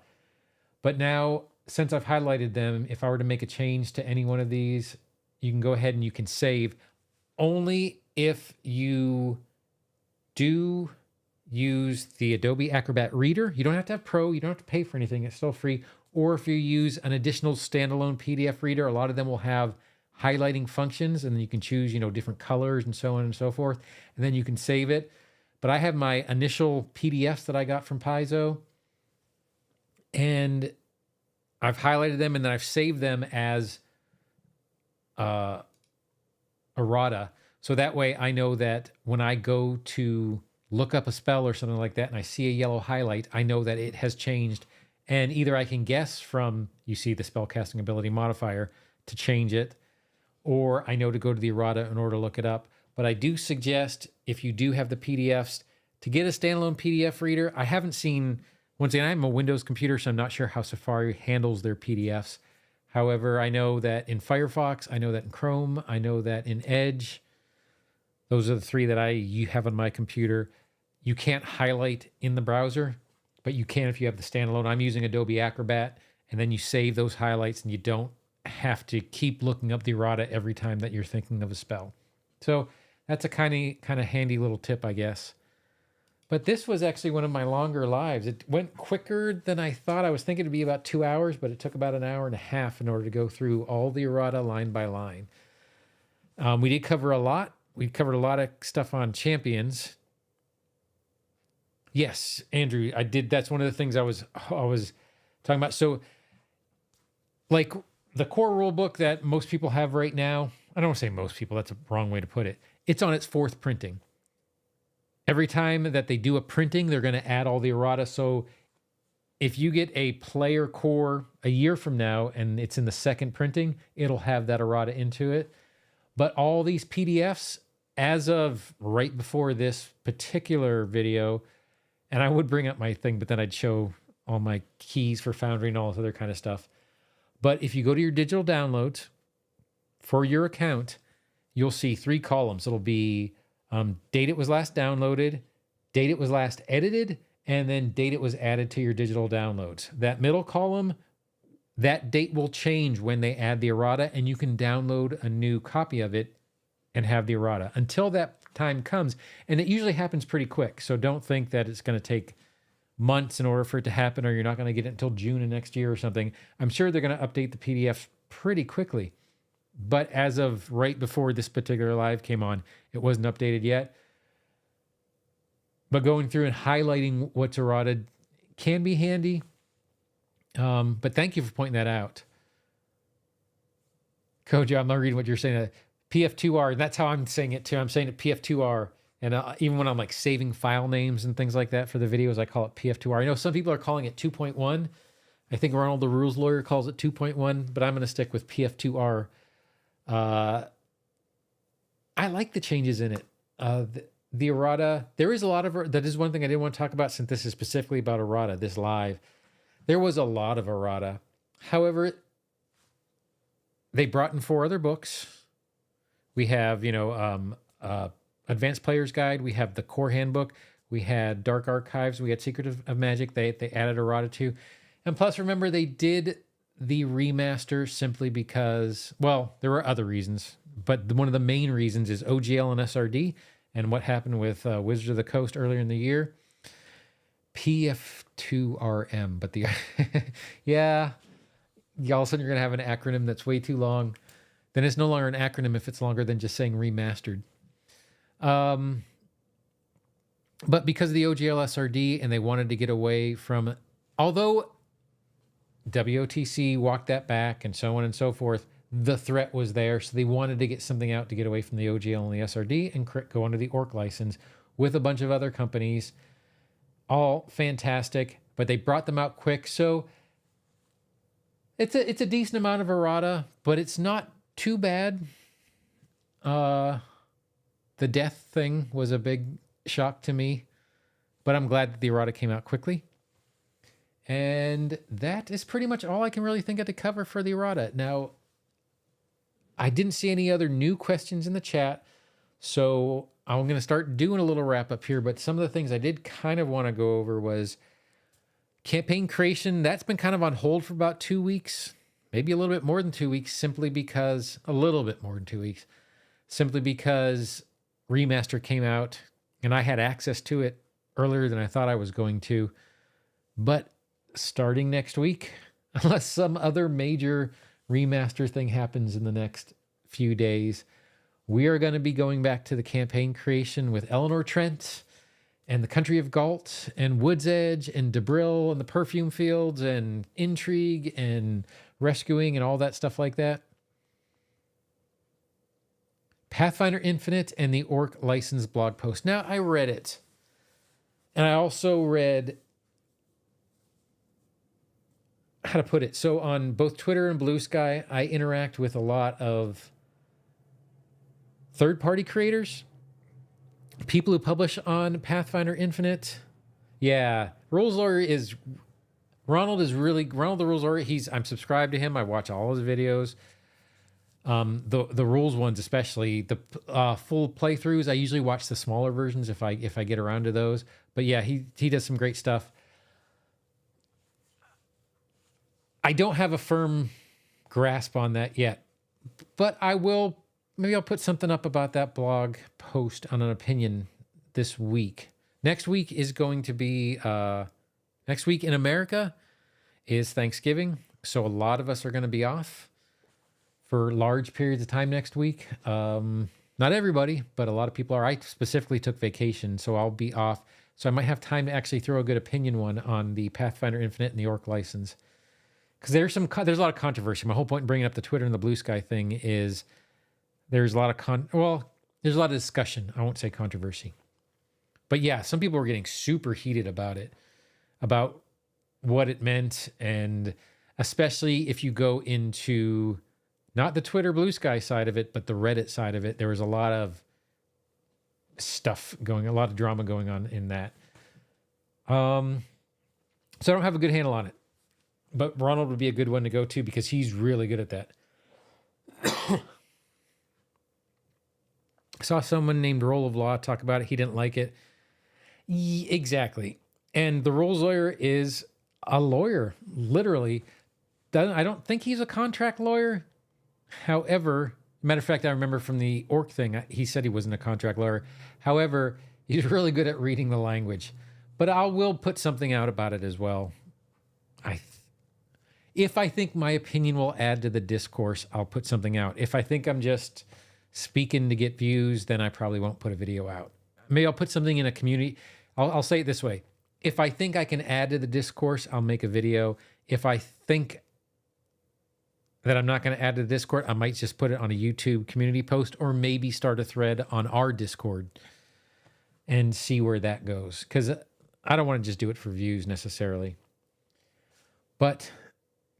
But now, since I've highlighted them, if I were to make a change to any one of these, you can go ahead and you can save. Only if you do use the Adobe Acrobat Reader. You don't have to have Pro. You don't have to pay for anything. It's still free. Or if you use an additional standalone PDF reader, a lot of them will have highlighting functions, and then you can choose, different colors and so on and so forth. And then you can save it. But I have my initial PDFs that I got from Paizo, and I've highlighted them, and then I've saved them as errata. So that way I know that when I go to look up a spell or something like that and I see a yellow highlight, I know that it has changed. And either I can guess from, you see the spellcasting ability modifier to change it, or I know to go to the errata in order to look it up. But I do suggest, if you do have the PDFs, to get a standalone PDF reader. I haven't seen, once again, I'm a Windows computer, so I'm not sure how Safari handles their PDFs. However, I know that in Firefox, I know that in Chrome, I know that in Edge. Those are the three that you have on my computer. You can't highlight in the browser, but you can if you have the standalone. I'm using Adobe Acrobat, and then you save those highlights, and you don't have to keep looking up the errata every time that you're thinking of a spell. So that's a kind of handy little tip, I guess. But this was actually one of my longer lives. It went quicker than I thought. I was thinking it'd be about 2 hours, but it took about an hour and a half in order to go through all the errata line by line. We did cover a lot. We covered a lot of stuff on champions. Yes, Andrew, I did. That's one of the things I was talking about. So, like the core rulebook that most people have right now, I don't want to say most people, that's a wrong way to put it. It's on its 4th printing. Every time that they do a printing, they're going to add all the errata. So if you get a player core a year from now and it's in the second printing, it'll have that errata into it. But all these PDFs, as of right before this particular video, and I would bring up my thing, but then I'd show all my keys for Foundry and all this other kind of stuff. But if you go to your digital downloads for your account, you'll see 3 columns. It'll be date it was last downloaded, date it was last edited, and then date it was added to your digital downloads. That middle column, that date will change when they add the errata, and you can download a new copy of it and have the errata until that time comes. And it usually happens pretty quick. So don't think that it's going to take months in order for it to happen, or you're not going to get it until June of next year or something. I'm sure they're going to update the PDF pretty quickly. But as of right before this particular live came on, it wasn't updated yet. But going through and highlighting what's errata can be handy. But thank you for pointing that out. Kojo, I'm not reading what you're saying. PF2R, that's how I'm saying it too. I'm saying it PF2R. And even when I'm like saving file names and things like that for the videos, I call it PF2R. I know some people are calling it 2.1. I think Ronald the Rules Lawyer calls it 2.1, but I'm going to stick with PF2R. I like the changes in it. The errata, there is a lot of, that is one thing I didn't want to talk about since this is specifically about errata, this live. There was a lot of errata. However, they brought in 4 other books. We have, Advanced Player's Guide. We have the Core Handbook. We had Dark Archives. We had Secret of Magic. They added errata to. And plus, remember, they did the remaster simply because, well, there were other reasons. But one of the main reasons is OGL and SRD and what happened with Wizards of the Coast earlier in the year. PF2RM. But yeah, all of a sudden you're going to have an acronym that's way too long. Then it's no longer an acronym if it's longer than just saying remastered. But because of the OGL SRD and they wanted to get away from, although WOTC walked that back and so on and so forth, the threat was there. So they wanted to get something out to get away from the OGL and the SRD and go under the ORC license with a bunch of other companies. All fantastic, but they brought them out quick. So it's a decent amount of errata, but it's not too bad. The death thing was a big shock to me, but I'm glad that the errata came out quickly. And that is pretty much all I can really think of to cover for the errata. Now, I didn't see any other new questions in the chat, so I'm going to start doing a little wrap up here, but some of the things I did kind of want to go over was campaign creation. That's been kind of on hold for about 2 weeks, maybe a little bit more than 2 weeks, simply because Remaster came out and I had access to it earlier than I thought I was going to. But starting next week, unless some other major remaster thing happens in the next few days, we are going to be going back to the campaign creation with Eleanor Trent and the Country of Galt and Wood's Edge and Debril and the Perfume Fields and Intrigue and Rescuing and all that stuff like that. Pathfinder Infinite and the Orc License blog post. Now, I read it. And I also read, how to put it. So on both Twitter and BlueSky, I interact with a lot of third-party creators, people who publish on Pathfinder Infinite. Yeah, Ronald the Rules Lawyer. I'm subscribed to him. I watch all his videos. The rules ones, especially the full playthroughs. I usually watch the smaller versions if I get around to those. But yeah, he does some great stuff. I don't have a firm grasp on that yet, but I will. Maybe I'll put something up about that blog post on an opinion this week. Next week is going to be, next week in America is Thanksgiving. So a lot of us are going to be off for large periods of time next week. Not everybody, but a lot of people are. I specifically took vacation, so I'll be off. So I might have time to actually throw a good opinion one on the Pathfinder Infinite and the Orc license. Because there's a lot of controversy. My whole point in bringing up the Twitter and the BlueSky thing is there's a lot of there's a lot of discussion. I won't say controversy. But yeah, some people were getting super heated about it. About what it meant. And especially if you go into not the Twitter BlueSky side of it, but the Reddit side of it, there was a lot of a lot of drama going on in that. So I don't have a good handle on it, but Ronald would be a good one to go to because he's really good at that. Saw someone named Roll of Law talk about it. He didn't like it. Exactly. And the rules lawyer is a lawyer, literally. I don't think he's a contract lawyer. However, matter of fact, I remember from the orc thing, he said he wasn't a contract lawyer. However, he's really good at reading the language. But I will put something out about it as well. If I think my opinion will add to the discourse, I'll put something out. If I think I'm just speaking to get views, then I probably won't put a video out. Maybe I'll put something in a community. I'll say it this way. If I think I can add to the discourse, I'll make a video. If I think that I'm not going to add to the Discord, I might just put it on a YouTube community post or maybe start a thread on our Discord and see where that goes. Because I don't want to just do it for views necessarily. But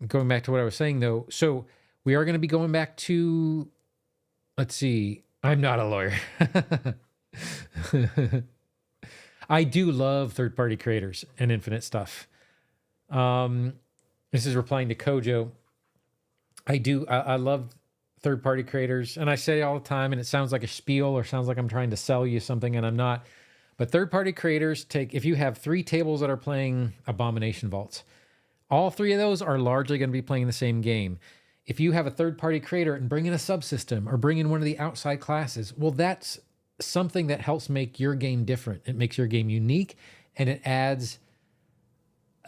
going back to what I was saying, though, so we are going to be going back to, let's see, I'm not a lawyer. I do love third-party creators and infinite stuff. This is replying to Kojo. I love third-party creators, and I say it all the time, and it sounds like a spiel or sounds like I'm trying to sell you something, and I'm not. But third-party creators if you have 3 tables that are playing Abomination Vaults, all 3 of those are largely going to be playing the same game. If you have a third-party creator and bring in a subsystem or bring in one of the outside classes, well, that's something that helps make your game different. It makes your game unique, and it adds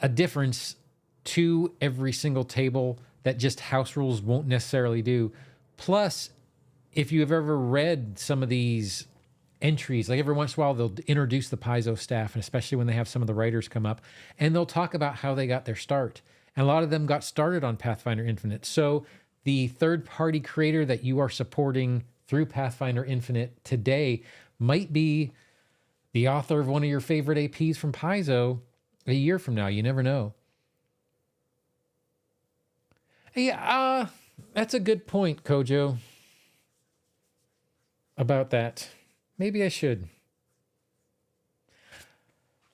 a difference to every single table that just house rules won't necessarily do. Plus, if you've ever read some of these entries, like every once in a while, they'll introduce the Paizo staff, and especially when they have some of the writers come up, and they'll talk about how they got their start. And a lot of them got started on Pathfinder Infinite. So the third-party creator that you are supporting through Pathfinder Infinite today might be the author of one of your favorite APs from Paizo a year from now. You never know. Yeah, that's a good point, Kojo, about that. Maybe I should.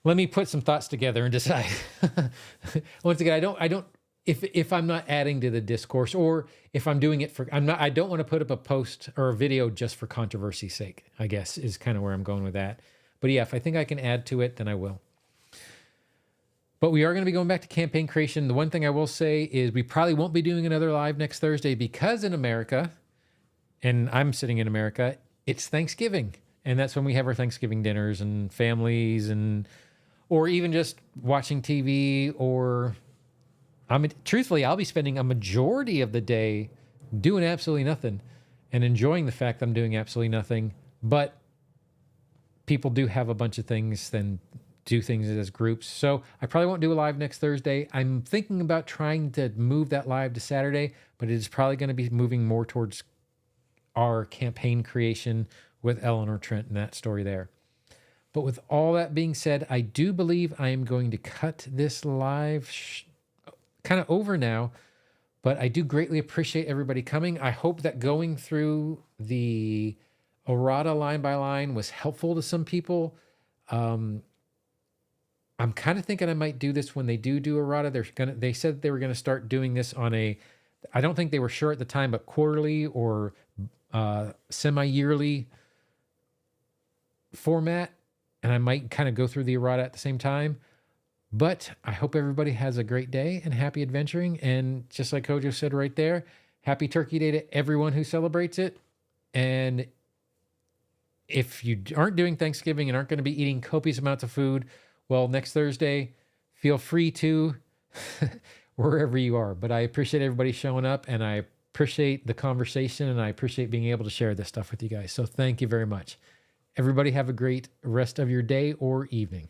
Let me put some thoughts together and decide. Once again, I don't. If I'm not adding to the discourse, or if I'm doing it for, I don't want to put up a post or a video just for controversy's sake, I guess is kind of where I'm going with that. But yeah, if I think I can add to it, then I will. But we are going to be going back to campaign creation. The one thing I will say is we probably won't be doing another live next Thursday because in America, and I'm sitting in America, it's Thanksgiving. And that's when we have our Thanksgiving dinners and families or even just watching TV or... truthfully, I'll be spending a majority of the day doing absolutely nothing and enjoying the fact that I'm doing absolutely nothing. But people do have a bunch of things, then do things as groups. So I probably won't do a live next Thursday. I'm thinking about trying to move that live to Saturday, but it is probably going to be moving more towards our campaign creation with Eleanor Trent and that story there. But with all that being said, I do believe I am going to cut this live kind of over now, but I do greatly appreciate everybody coming. I hope that going through the errata line by line was helpful to some people. I'm kind of thinking I might do this when they do errata. They said they were going to start doing this on I don't think they were sure at the time, but quarterly or semi-yearly format. And I might kind of go through the errata at the same time. But I hope everybody has a great day and happy adventuring. And just like Kojo said right there, happy Turkey Day to everyone who celebrates it. And if you aren't doing Thanksgiving and aren't going to be eating copious amounts of food, well, next Thursday, feel free to wherever you are. But I appreciate everybody showing up, and I appreciate the conversation, and I appreciate being able to share this stuff with you guys. So thank you very much. Everybody have a great rest of your day or evening.